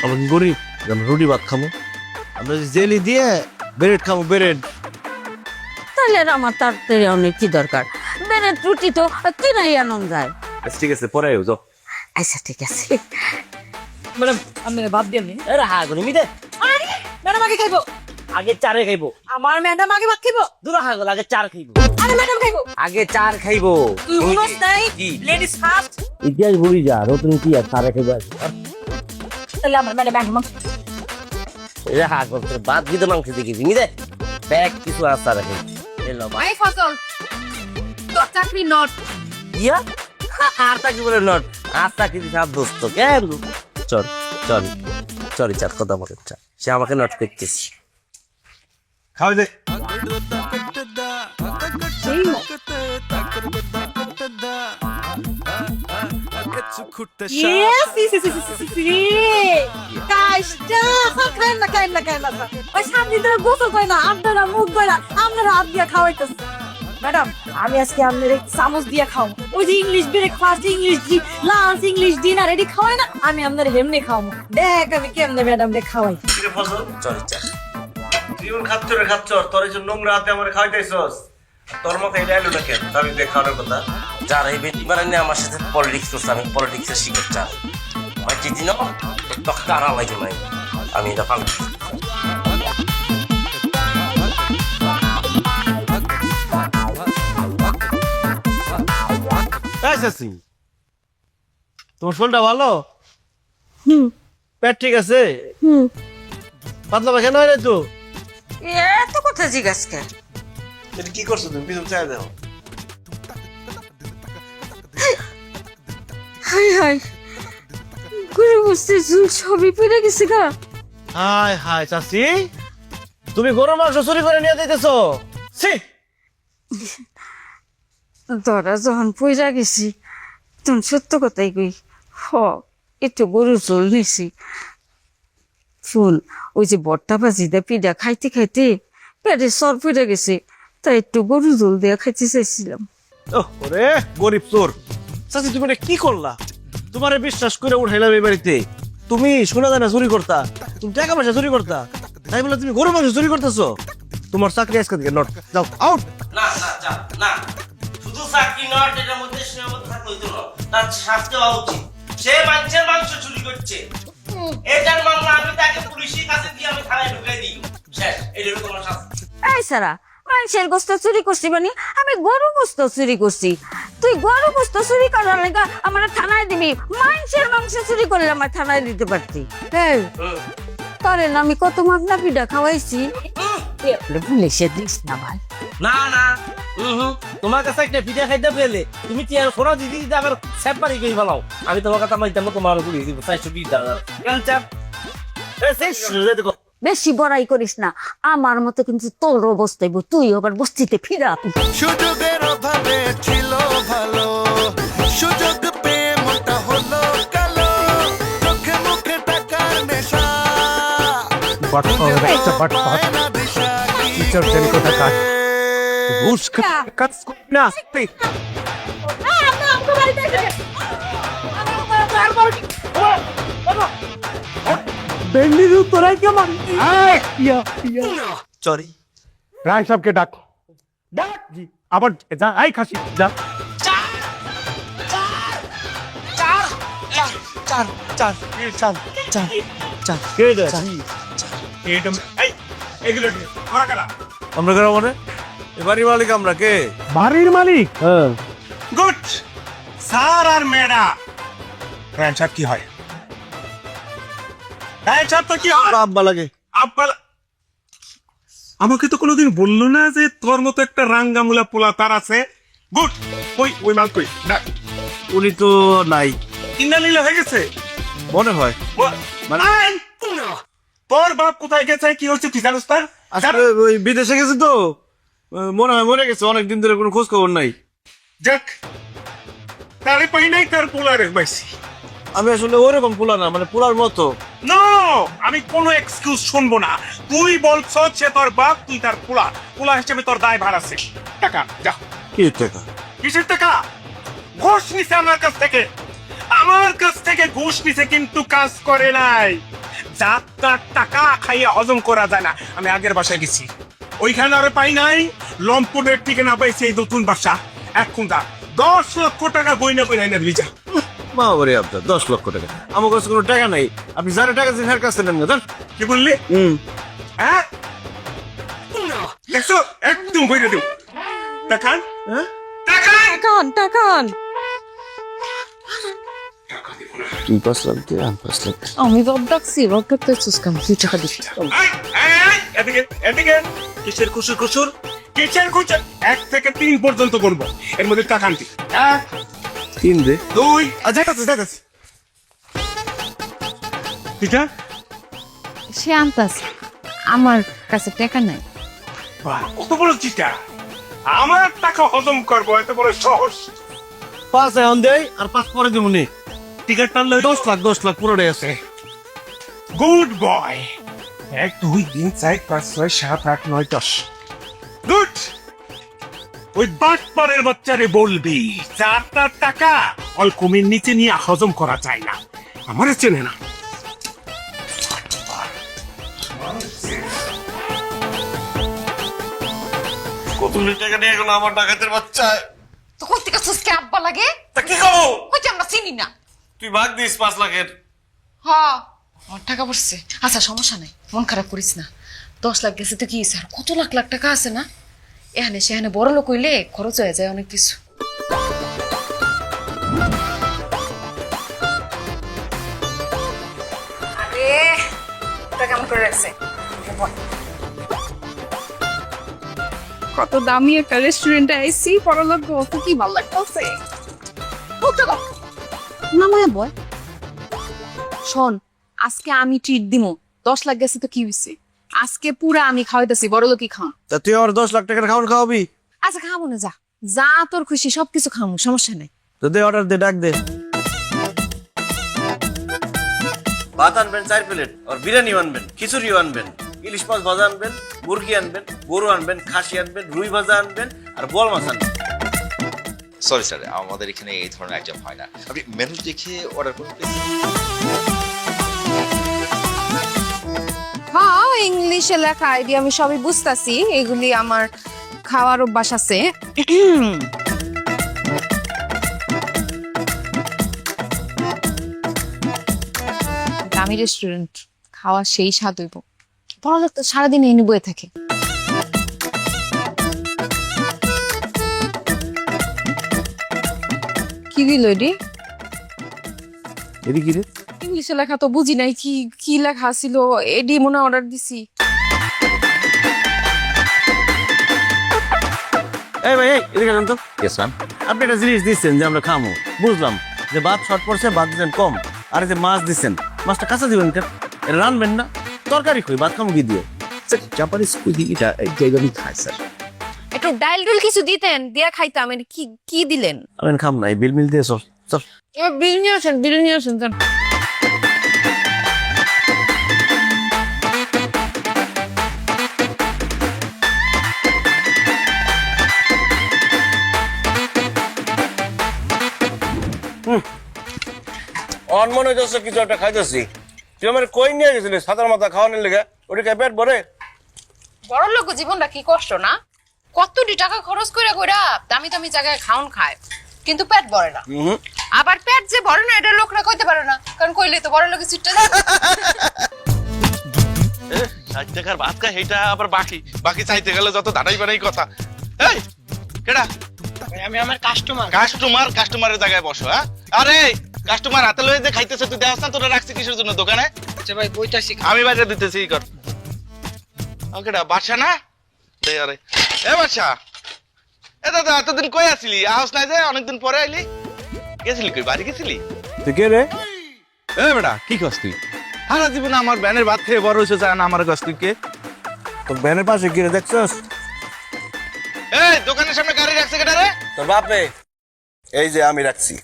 আমরা কি গরিব আমরা রুটি ভাত খাবো? আমরা জেলি দিয়ে ব্রেড খাবো, ব্রেড। তাহলে আর আমার তাড়াতাড়ি অনেক কি দরকার, ব্রেড রুটি তো কিনাই আনন্দ যায়। ঠিক আছে, পরে আয়ো যাও। আচ্ছা ঠিক আছে। ম্যাডাম আপনি ভাত দিয়ে নিন। আরে হা গনি মিদে, আরে ম্যাডাম আগে খাইবো। আগে চারে খাইবো। আমার ম্যাডাম আগে ভাত খাইবো। দুরা হা গল, আগে চার খাইবো। আরে ম্যাডাম খাইবো। আগে চার খাইবো। তুই উনস নাই, কি? Ladies first. ইতিহাস ভুলি যা, নতুন ইতিহাস চারে খাইবো। তাহলে আমার ম্যাডাম আগে মাংস। এ হা গল, তোর বাদ দিতে মাংস দেখেছি মিদে, ব্যাগ কিছু আছে আর খাই। এলো এই ফসল তোর চাকরি নট। ইয়া আর তাকে বলে নট, আর তাকে দিছে আর দোস্ত কেন? চল চল চল, চার কথা আমাকে চা, সে আমাকে নট করতেছি। খাওয়াই দে। Yes, yes, yes, yes, yes, yes. কাজটা খাইন না খাইন না খাইন না। ওই 7 দিন ধরে গোসল করে না, আপনারা মুখ ধরে না, আপনারা হাত দিয়ে খাওয়াইতেছে। ম্যাডাম আমি আজকে আপনার চামচ দিয়ে খাও, ওই যে English breakfast, English lunch, English dinner এটি খাওয়াই না, আমি আপনার হেমনে খাওয়াবো। দেখ আমি কেমনে ম্যাডাম রে খাওয়াই। চল চা। জীবন খাচ্ছরে খাচ্ছর, তোর এই যে নোংরা হাতে আমার খাওয়াইতেছস, তোর মতো এই ডায়লগটা কেন? আমি দেখ খাওয়ানোর কথা। যারা এই বেটিমারা নিয়ে আমার সাথে পলিটিক্স করছে, আমি পলিটিক্সের শিকার চা ভাই জিতি না তখন আর লাগে নাই, আমি এটা পাল। তোমার শরীরটা ভালো? পেট ঠিক আছে? পাতলা পায়খানা হয় নাই তো? এত কথা জিজ্ঞাস কে? এটা কি করছো তুমি? পিছন চাই দাও। হাই হাই, ঘুরে বসতে চুল সবই পড়ে গেছে গা। হায় হায় চাচি, তুমি গরুর মাংস চুরি করে নিয়ে যাইতেছো? ছি! ধরা যখন পইরা গেছি তখন সত্য কথাই কই, হ একটু গরুর চুল নিছি, ফুল ওই যে বর্তা ভাজিটা পিঠা খাইতে খাইতে পেটে সর ফিরে গেছে, তাই একটু গরু জল দিয়ে খাইতে চাইছিলাম। ওরে গরিব তোর চাচি, তুমি এটা কি করলা? তোমারে বিশ্বাস করে উঠাইলাম এই বাড়িতে, তুমি শোনা যায় না চুরি করতা, তুমি টাকা পয়সা চুরি করতা, তাই বলে তুমি গরু মাংস চুরি করতেছো? তোমার চাকরি আজকে থেকে নট, যাও আউট। না না যা না, শুধু চাকরি নয়, এটার মধ্যে সীমাবদ্ধ থাকলে হইতো না, তার শাস্তি হওয়া উচিত। সে মানুষের মাংস চুরি করছে, এটার মামলা আমি তাকে পুলিশের কাছে দিয়ে আমি থানায় ঢুকাই দিই, শেষ। এটাই তোমার শাস্তি। এই সারা, মানুষের গোস্ত চুরি করছি মানে আমি গরু গোস্ত চুরি করছি। তুই গরু গোস্ত চুরি করার লেগা আমার থানায় দিবি, মানুষের মাংস চুরি করলে আমার থানায় দিতে পারতি। এই তোরে না আমি কত মাগনা পিঠা খাওয়াইছি, ভুলে সে দিস না ভাই। না না, তোমার কাছে একটা পিঠা খাইতে পেলে তুমি কি আর সোনা দিদি দিতে আবার স্যাপ বাড়ি গিয়ে ফেলাও। আমি তোমার কথা মাইতাম না, তোমার গুলি দিব 420 টাকা। কেন চাপ দেখো, বেশি বড়াই করিস না, আমার মতো কিন্তু তোর অবস্থা, তুই আবার বস্তিতে ফিরা। সুযোগের অভাবে ছিল ভালো, সুযোগ পেয়ে মনটা হলো কালো, চোখে মুখে টাকার নেশা, না দিশা সরি রায় সাহেবকে ডাক জি আবার যা, আই খাসি যা। আমরা কারা মানে এবারই মালিক আমরা কে? বাড়ির মালিক। গুড স্যার আর মেডা। রায় সাহেব কি হয়? রায় সাহেব তো কি হয়? আব্বা লাগে। আব্বা আমাকে তো কোনোদিন বললো না যে তোর মতো একটা রাঙ্গামুলা পোলা তার আছে। গুড, ওই মাল কই না, উনি তো নাই, কিনা লীলা হয়ে গেছে মনে হয়। মানে তোর বাপ কোথায় গেছে, কি হচ্ছে তুই জানিস না? আসলে ওই বিদেশে গেছে তো, মনে হয় মরে গেছে, অনেকদিন ধরে কোনো খোঁজ খবর নাই। যাক, তারে পাই নাই, তার পোলারে পাইছি। আমি আসলে ওরকম পোলা না, মানে পোলার মতো। নো, আমি কোনো এক্সকিউজ শুনবো না। তুই বলছ সে তোর বাপ, তুই তার পোলা, পোলা হিসেবে তোর দায় ভার আছে। টাকা যা। কি টাকা? কিসের টাকা? ঘুষ নিছে আমার কাছ থেকে, আমার কাছ থেকে ঘুষ নিছে, কিন্তু কাজ করে নাই। যাত্রার টাকা খাইয়ে হজম করা যায় না। আমি আগের বাসায় গেছি, ওইখানে আরে পাই নাই, লম্পটের ঠিকানা পাইছি এই নতুন বাসা। এখন যা, 10 লক্ষ টাকা বইনা বইনা এনে দিবি যা। বাবারে আপনার 10 লক্ষ টাকা, আমার কাছে কোনো টাকা নাই। আপনি যারা টাকা দিন কাছ থেকে নেন না। কি বললি? হ্যাঁ দেখছো, একদম বইনা দেব। টাকান টাকান টাকান 5 লাখ দিয়ে 5 লাখ। আমি বাপ ডাকছি, বাপ ডাকতে চুসকাম, তুই টাকা দিচ্ছি। এদিকে এদিকে, কিসের কুসুর কুসুর, কিসের কুসুর? 1 থেকে 3 পর্যন্ত করবো, এর মধ্যে টাকা আনতি। 3 দে। 2 দেখাচ্ছি এটা সে আনতাস, আমার কাছে টাকা নাই। কত বড় চিটা, আমার টাকা হজম করবো এত বড় সাহস? 5 এখন দেই আর 5 পরে দেবনি। টিকিট টানলে 10 লাখ পুরোটাই আছে। Good boy. 1 2 3 4 5 6 7 8 9 10। গুড। ওই বাটপারের বাচ্চারে বলবি যার টাকা অলকমের নিচে নিয়ে হজম করা যায় না, আমারে চেনে না। কত টাকা নিয়ে গেল আমার ডাকাতের বাচ্চা। তো কই থেকে সুস্কে আব্বা লাগে? তা কি করবো? কই যে আমরা চিনি না। তুই ভাগ দিস 5 লাখের। হ্যাঁ, আমার টাকা পড়ছে। আচ্ছা সমস্যা নাই, মন খারাপ করিস না। 10 লাখ গেছে তো কি হইছে, আর কত লাখ লাখ টাকা আছে না? এখানে সেখানে বড় লোক হইলে খরচ হয়ে যায় অনেক কিছু। আরে এটা কেমন করে রাখছে? কত দামি একটা রেস্টুরেন্টে আইছি, পরলোক কত কি ভালো লাগতেছে। না মায়া বয়, শোন, আজকে আমি ট্রিট দিমু। 10 লাখ গেছে তো কি হইছে, আজকে পুরা আমি খাওয়াইতেছি, বড় লোকই খাও। তা তুই আমার 10 লাখ টাকার খাওয়ান খাওয়াবি? আচ্ছা খাবো না, যা যা তোর খুশি, সবকিছু খামু, সমস্যা নাই। তো দে অর্ডার দে, ডাক দে। ভাত আনবেন 4 প্লেট, আর বিরিয়ানি আনবেন, খিচুড়িও আনবেন, ইলিশ মাছ ভাজা আনবেন, মুরগি আনবেন, গরু আনবেন, খাসি আনবেন, রুই ভাজা আনবেন, আর বোয়াল মাছ আনবেন। সরি স্যার, আমাদের এখানে এই ধরনের আইটেম হয় না। আপনি মেনু দেখে অর্ডার করুন প্লিজ। হ্যাঁ, ইংলিশে লেখা আইডিয়া আমি সবই বুঝতাছি, এগুলি আমার খাওয়ার অভ্যাস আছে। দামি রেস্টুরেন্ট খাওয়া সেই স্বাদ হইব। বড় লোক তো সারাদিন এনে বয়ে থাকে। কি দিল এটি? এদিকে রে ইংলিশে লেখা তো বুঝি নাই, কি কি লেখা ছিল এডি মনে অর্ডার দিছি। এই ভাই, এই এদিকে আসুন তো। Yes ma'am. আপনি একটা জিনিস দিচ্ছেন যে আমরা খামো, বুঝলাম যে ভাত শর্ট পড়ছে, ভাত দিচ্ছেন কম, আর এই যে মাছ দিচ্ছেন, মাছটা কাঁচা দিবেন কেন? এটা রানবেন না? তরকারি কই, ভাত খামো কি দিয়ে? স্যার জাপানিজ কুইজিন এটা জায়গায় খায় স্যার। একটু ডাল ডুল কিছু দিতেন, দিয়া খাইতাম। এর কি কি দিলেন? আমি খাম না, এই বিল মিল দিয়ে সব সব। এবার বিল নিয়ে আসেন, বিল নিয়ে আসেন। অনমনে যাচ্ছে কিছু একটা খাইতেছি। তুই আমার কই নিয়ে গেছিলি সাদার মাথা খাওয়ানোর লেগে? ওটা পেট ভরে? বড় লোক জীবনটা কি কষ্ট না? কতটি টাকা খরচ করে কইরা দামি দামি জায়গায় খাওন খায়, কিন্তু পেট ভরে না। আবার পেট যে ভরে না এটা লোকরা কইতে পারে না, কারণ কইলে তো বড় লোকের চিটটা যায়। 60 টাকার ভাত খাই, এটা আবার বাকি বাকি চাইতে গেলে যত দাঁড়াই বাড়াই কথা। এই কেডা? আমি আমার কাস্টমার। কাস্টমারের জায়গায় বসো। হ্যাঁ, আরে কাস্টমার হাতে লয়ে যে খাইতেছে, তুই দেখাস না তোরা রাখছি কিসের জন্য দোকানে? আচ্ছা ভাই, বইতাছি। আমি বাইরে দিতেছি কর। ওকেডা বাদশা না? দে আরে এ বাদশা, এ দাদা এতদিন কই আসিলি? আহস নাই যে, অনেকদিন পরে আইলি। গেছিলি কই? বাড়ি গেছিলি? তুই কে রে? এ বেটা কি কস তুই? সারা জীবন আমার ব্যানের ভাত খেয়ে বড় হয়েছে, যায় না আমার কস তুই কে? তোর ভ্যানের পাশে গিয়ে দেখছস? এই দোকানের সামনে গাড়ি রাখছে কেডা রে? তোর বাপে। এই যে আমি রাখছি,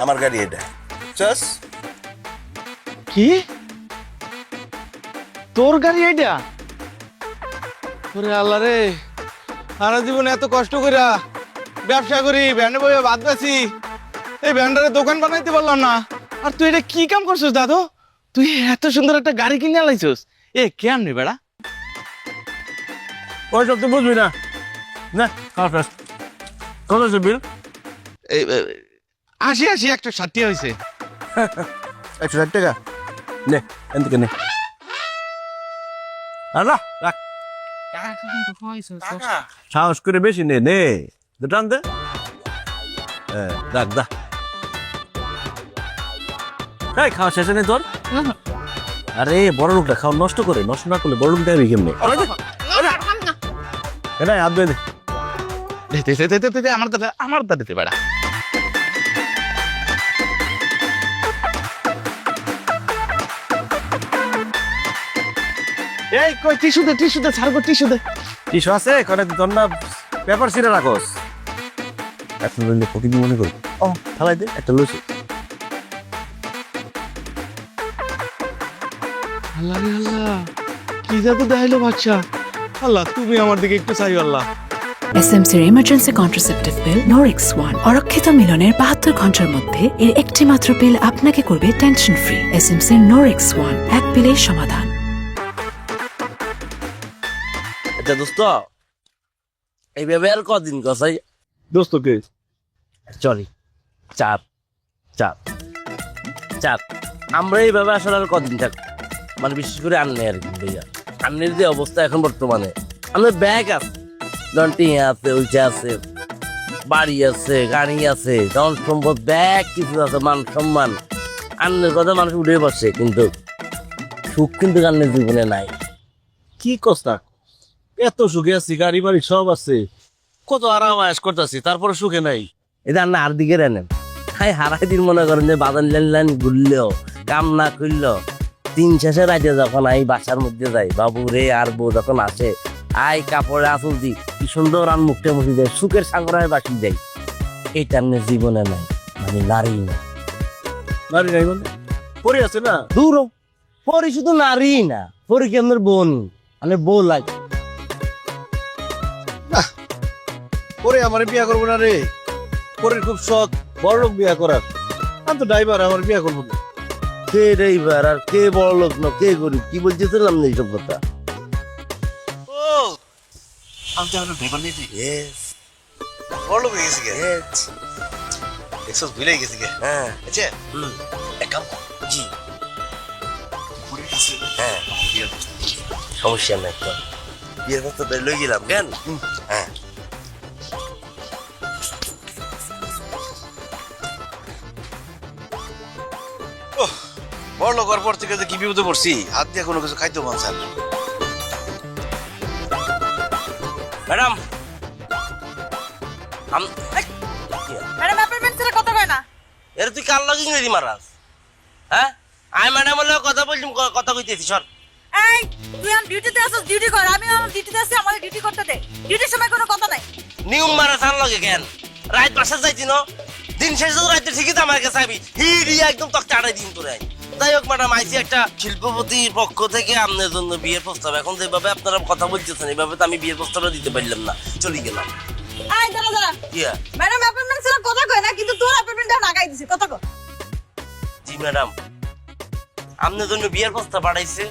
আমার গাড়ি এটা। চস কি তোর গাড়ি এইটা? ওরে আল্লাহ রে, সারা জীবনে এত কষ্ট কইরা ব্যবসা করি, ভ্যানে বইয়ে বাদ বেছি, এই ভ্যানটারে দোকান বানাইতে পারলাম না। আর তুই এটা কি কাম করছিস দাদু? তুই এত সুন্দর একটা গাড়ি কিনে লাইছিস, এ কেন রে বেড়া? ওই সব তুই বুঝবি না। না খাওয়া ফেস। কত আছে বিল? 80 160 হয়েছে। 160 টাকা নে, এন থেকে নে। আল্লাহ রাখ, সাহস করে বেশি নে, নে টান দে। রাখ দা। এই খাওয়া শেষে নেই তোর? আরে বড় লোকটা খাওয়া নষ্ট করে, নষ্ট না করলে বড় লোক দেবে কেমনে? এটা হাত ধুয়ে দে। আমার দাদিতে বেড়া। এই কই টিস্যু দে ছাড়বো, টিস্যু দে। টিস্যু আছে? করে তোর না পেপার ছিঁড়ে রাখোস। এখন লইলে ফকির মনে করি। ও থালাই দে, একটা লইছি। আল্লাহ রে আল্লাহ, কি জাদু দেখাইলো বাচ্চা। আল্লাহ তুমি আমার দিকে একটু চাই আল্লাহ। এসএমসির emergency contraceptive pill Norix one অরক্ষিত মিলনের 72 ঘন্টার মধ্যে এর একটি মাত্র পিল আপনাকে করবে টেনশন ফ্রি। এসএমসির নরিক্স ওয়ান, এক পিলের সমাধান। এটা দোস্ত, এইভাবে আর কদিন গসাই? দোস্ত কে? চলি চাপ চাপ চাপ। আমরা এইভাবে আসলে আর কদিন থাক, মানে বিশেষ করে আন্নে আর কি ভাইয়া। আন্নের যে অবস্থা এখন বর্তমানে, আমাদের ব্যাগ আছে, ধরুন টিয়া আছে, ওইটা আছে, বাড়ি আছে, গাড়ি আছে, ধন সম্পদ, ব্যাগ কিছু আছে, মান সম্মান। আন্নের কথা মানুষ উঠে বসে, কিন্তু সুখ কিন্তু আন্নের জীবনে নাই। কি কষ্ট? এত সুখে আছি, গাড়ি বাড়ি সব আছে, কত আরাম আয়াস করতেছি, তারপরে সুখে নাই। এটা আন্না আর দিকে নেন। হাই হারাই দিন মনে করেন যে বাজার লাইন লাইন ঘুরলেও কাম না করলেও দিন শেষে রাইতে যখন এই বাসার মধ্যে যাই, বাবু রে আর বউ যখন আসে, আই কাপড়ে আসল দি কি সুন্দর আন মুখটা মুখি দেয়, সুখের সাগরায় বাসি দেয়। এটা জীবনে নাই, মানে নারী নাই। নারী নাই মানে পরি আছে না? দূর হ। পরি শুধু নারী না, পরি কি আমার বোন, মানে বউ লাগে। পরে আমার বিয়া করবো না রে, পরের খুব শখ বড় লোক বিয়া করার। আমি তো ড্রাইভার, আমার বিয়া করবো না। কে ড্রাইভার আর কে বড় লোক না কে গরিব কি বলতেছিলাম না এইসব কথা। ও আমি তো আমার ড্রাইভার নেই। বড় লোক হয়ে গেছি গে, এক্সস ভুলে গেছি গে। হ্যাঁ আচ্ছা এক কাম কর। জি পরের কাছে হ্যাঁ বিয়ার প্রস্তাব। সমস্যা নাই তো, বিয়ের কথা লই গেলাম কেন? হ্যাঁ বড় লোক হওয়ার পর থেকে যে কি বিপদে পড়ছি, হাত দিয়ে কোনো কিছু খাইতে মন চায় না। ম্যাডাম ম্যাডাম অ্যাপয়েন্টমেন্ট ছেড়ে কথা কয় না। এর তুই কার লাগে ইংরেজি মারাস? হ্যাঁ আমি ম্যাডাম হলে কথা বলছি, কথা কইতেছি সর। এই তুই আমার ডিউটিতে আসছিস, ডিউটি কর। আমি আমার ডিউটিতে আসছি, আমার ডিউটি করতে দে। ডিউটির সময় কোনো কথা নাই। নিয়ম মারাস আর লাগে কেন? রাত বাসা যাইছি ন, দিন শেষে তো রাতে ঠিকই তো আমার কাছে আবি হিড়ি একদম তক চাড়াই দিন তোরে। যাই হোক ম্যাডাম, আইসি একটা শিল্পপতির পক্ষ থেকে আপনার জন্য বিয়ের প্রস্তাব। এখন যেভাবে আপনারা কথা বলতেছেন এইভাবে তো আমি বিয়ের প্রস্তাবটা দিতে পারলাম না, চলে গেলাম। এই দাঁড়া দাঁড়া, ইয়া ম্যাডাম অ্যাপয়েন্টমেন্ট ছেড়ে কথা কয় না, কিন্তু তোর অ্যাপয়েন্টমেন্টটা লাগাই দিছে। কথা কয়। জি ম্যাডাম, আপনার জন্য বিয়ের প্রস্তাব পাঠাইছে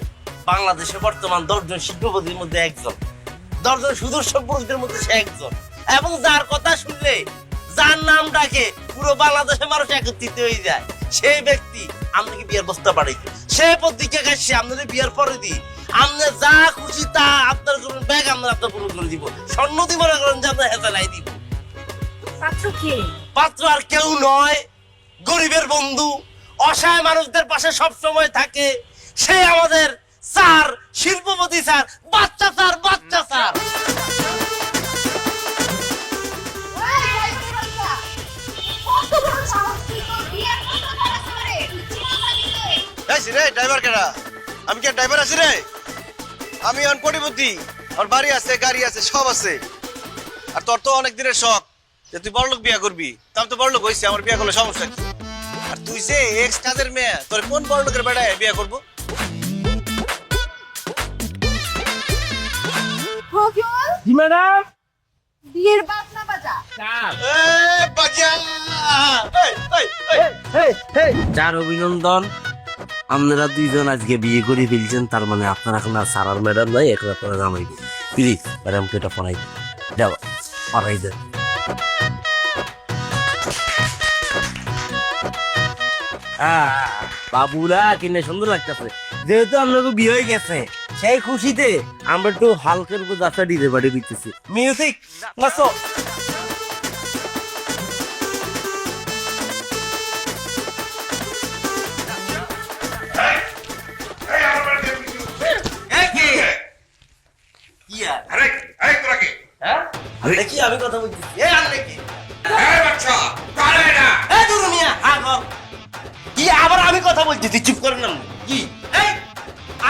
বাংলাদেশে বর্তমান 10 জন শিল্পপতির মধ্যে একজন, 10 জন সুদর্শন পুরুষদের মধ্যে সে একজন, এবং যার কথা শুনলে যার নাম ডাকে পুরো বাংলাদেশের মানুষ একত্রিত হয়ে যায়, সেই ব্যক্তি আপনাকে বিয়ের প্রস্তাব পাঠাইছে। সেই পত্রিকা কাছে আপনাদের বিয়ের পরে দিই আপনি যা খুশি তা আপনার করুন, ব্যাগ আমরা আপনার পূরণ করে দিব। স্বর্ণ দিব না করেন যে আপনার হেঁচালাই দিব। পাত্র কে? পাত্র আর কেউ নয়, গরিবের বন্ধু, অসহায় মানুষদের পাশে সব সময় থাকে সে আমাদের স্যার, শিল্পপতি স্যার, বাচ্চা স্যার, বাচ্চা স্যার। রে ড্রাইভার কেডা? আমি কি ড্রাইভার আছি রে? আমি এখন কোটিপতি, আমার বাড়ি আছে, গাড়ি আছে, সব আছে। আর তোর তো অনেক দিনের শখ যে তুই বড়লোক বিয়া করবি। তা আমি তো বড়লোক হয়েছি, আমার বিয়া করলে সমস্যা কি? আর তুই যে এক্স কাজের মেয়ে, তোর কোন বড়লোকের বেড়ায় বিয়া করবো? জি ম্যাডাম। বিয়ের বাজনা বাজা। যার অভিনন্দন, আপনারা দুইজন আজকে বিয়ে করে ফেলছেন, তার মানে আপনারা এখন আর স্যার আর ম্যাডাম নাই, এখন আপনারা জামাই। প্লিজ ম্যাডামকে এটা পড়াই দেওয়া পড়াই দেন। বাবুরা কিনে সুন্দর লাগতেছে, যেহেতু আপনাকে বিয়ে হয়ে গেছে সেই খুশিতে আমরা একটু হালকার উপর যাত্রা ডিজে বাড়ি দিতেছি। মিউজিক নাচো। আমি কথা বলছি কি আবার আমি কথা বলতেছি, চুপ করেন না কি?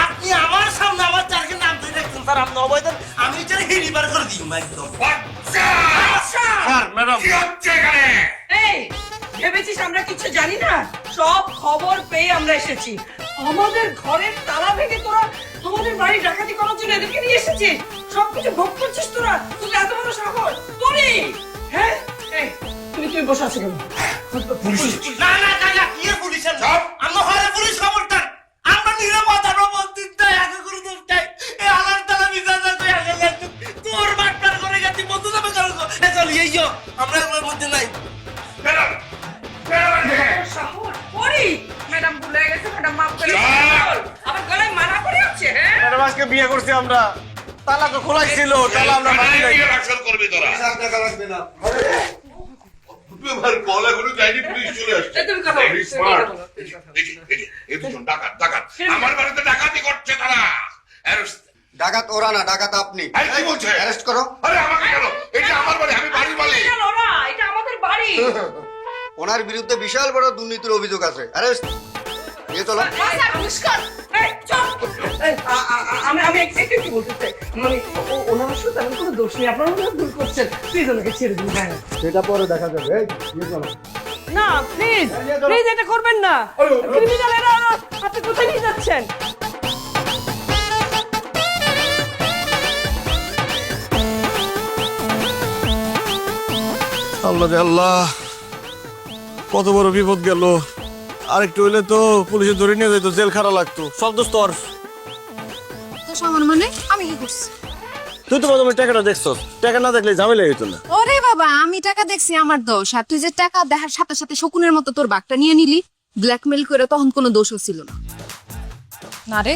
আপনি আমার সামনে আমার চারকে নাম ধরে দেখছেন স্যার, আপনি অবৈধ, আমি এটার হিড়ি বার করে দিই একদম। এই ভেবেছিস আমরা কিছু জানি না? সব খবর পেয়ে আমরা এসেছি। আমাদের ঘরের তালা ভেঙে তোরা আমাদের বাড়ি ডাকাতি করার জন্য এদেরকে নিয়ে এসেছিস। সবকিছু ভোগ করছিস তোরা। তুই এত বড় সাহস তোরই? হ্যাঁ এই তুমি বসে আছো কেন? না না কাকা, কি পুলিশের আমরা ঘরে পুলিশ খবরদার, আমরা নিরাপত্তা প্রবন্ধিত আগে করে দেই। এই আলার তালা বিজাদা তুই আগে লাগতো তোর বাটপার করে গেছি বন্ধু যাবে কারণ এ চল এইও আমরা এর মধ্যে নাই। ম্যাডাম সাহস করি ম্যাডাম ভুলে গেছে, ম্যাডাম মাফ করে আমার গলায় মানা করে আছে। হ্যাঁ ম্যাডাম আজকে বিয়ে করছি আমরা, তালা তো খোলাই ছিল, তালা আমরা মাটি নাই। করবি তোরা আমার কলা করে যাইনি, পুলিশ চলে আসছে। তুমি কথা বলো। স্মার্ট এই দুজন ডাকাত ডাকাত আমার বাড়িতে ডাকাতি করছে তারা। ডাকাত ওরা না, ডাকাত আপনি। কি বলছে? অ্যারেস্ট করো। আরে আমাকে কেন? এটা আমার বাড়ি, আমি বাড়ির মালিক। এটা আমাদের বাড়ি। ওনার বিরুদ্ধে বিশাল বড় দুর্নীতির অভিযোগ আছে। অ্যারেস্ট। নিয়ে চলো। আমি একটু বলতে চাই, মানে ওনার সাথে তেমন কোনো দোষ নেই, আপনারা ভুল করছেন, প্লিজ ওনাকে ছেড়ে দিন। সেটা পরে দেখা যাবে। না প্লিজ প্লিজ এটা করবেন না ক্রিমিনালেরা আপনি কোথায় নিয়ে যাচ্ছেন আল্লাহ রে আল্লাহ, কত বড় বিপদ গেল। আরেকটু হইলে তো পুলিশে ধরে নিয়ে যেত, জেল খারা লাগতো। সব দোষ তোর। তো সামান মানে আমি কি করছি? তুই তো প্রথমে টাকাটা দেখছো, টাকা না দেখলে ঝামেলা হইতো না। ওরে বাবা, আমি টাকা দেখছি আমার দোষ, আর তুই যে টাকা দেখার সাথে সাথে শকুনের মতো তোর বাগটা নিয়ে নিলি ব্ল্যাকমেল করে, তখন কোনো দোষও ছিল না। না রে,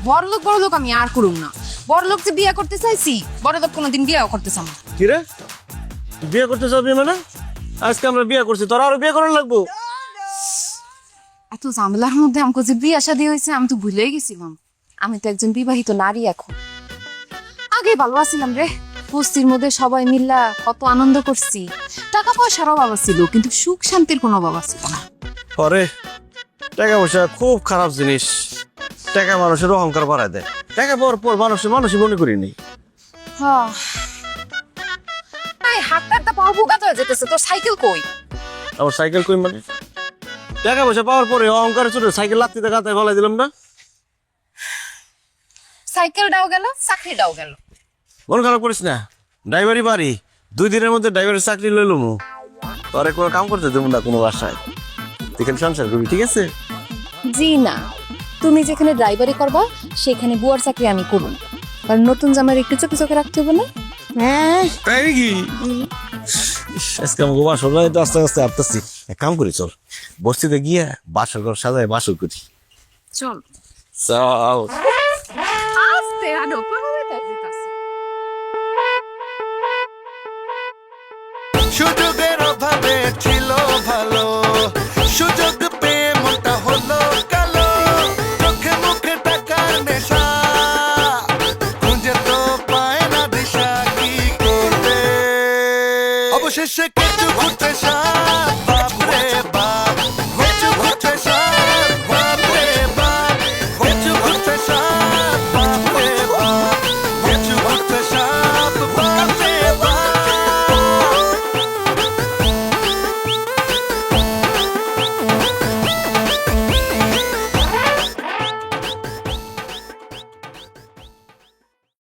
বড়লোক আমি আর করুম না। বড়লোক যে বিয়ে করতে চাইছি, বড়লোক কোনোদিন বিয়েও করতে চাম না। কি রে, বিয়ে করতে চাবি মানে? আজকে আমরা বিয়ে করছি, তোর আরো বিয়ে করার লাগবো? এত ঝামেলার মধ্যে আমাকে যে বিয়ে শাদী হয়েছে আমি তো ভুলেই গেছিলাম। আমি তো একজন বিবাহিত নারী এখন। আগে ভালো আছিলাম রে, বস্তির মধ্যে সবাই মিল্লা কত আনন্দ করছি। টাকা পয়সার অভাব ছিল, কিন্তু সুখ শান্তির কোনো অভাব ছিল না। পরে টাকা পয়সা খুব খারাপ জিনিস। টাকা মানুষের অহংকার বাড়ায় দেয়। টাকা পাওয়ার পর মানুষই মনে করি নেই। হ্যাঁ, হাতটা পাও বুকাত হয়ে যেতেছে। তোর সাইকেল কই? আমার সাইকেল কই মানে? টাকা পয়সা পাওয়ার পরে অহংকার চলে সাইকেল লাত্তিতে গাতায় ফেলাই দিলাম না। সাইকেলটাও গেল, চাকরিটাও গেল। মন খারাপ করিস না, ড্রাইভারই বাড়ি। 2 দিনের মধ্যে ড্রাইভারের চাকরি লইলুম। তোরে কোনো কাম করতে দেবো না কোনো বাসায়। এখানে সংসার করবি, ঠিক আছে? জি না, তুমি যেখানে ড্রাইভারি করবা সেখানে বুয়ার চাকরি আমি করব না, কারণ নতুন জামার একটু চোখে চোখে রাখতে হবে না। হ্যাঁ তাই নাকি? আজকে আমাকে বাসর নয় তো, আস্তে আস্তে আপতেছি। এক কাম করি, চল বস্তিতে গিয়ে বাসর ঘর সাজায় বাসর করি। চল চল। আস্তে আনো সুযোগের অভাবে ছিল ভালো, সুযোগ পেয়ে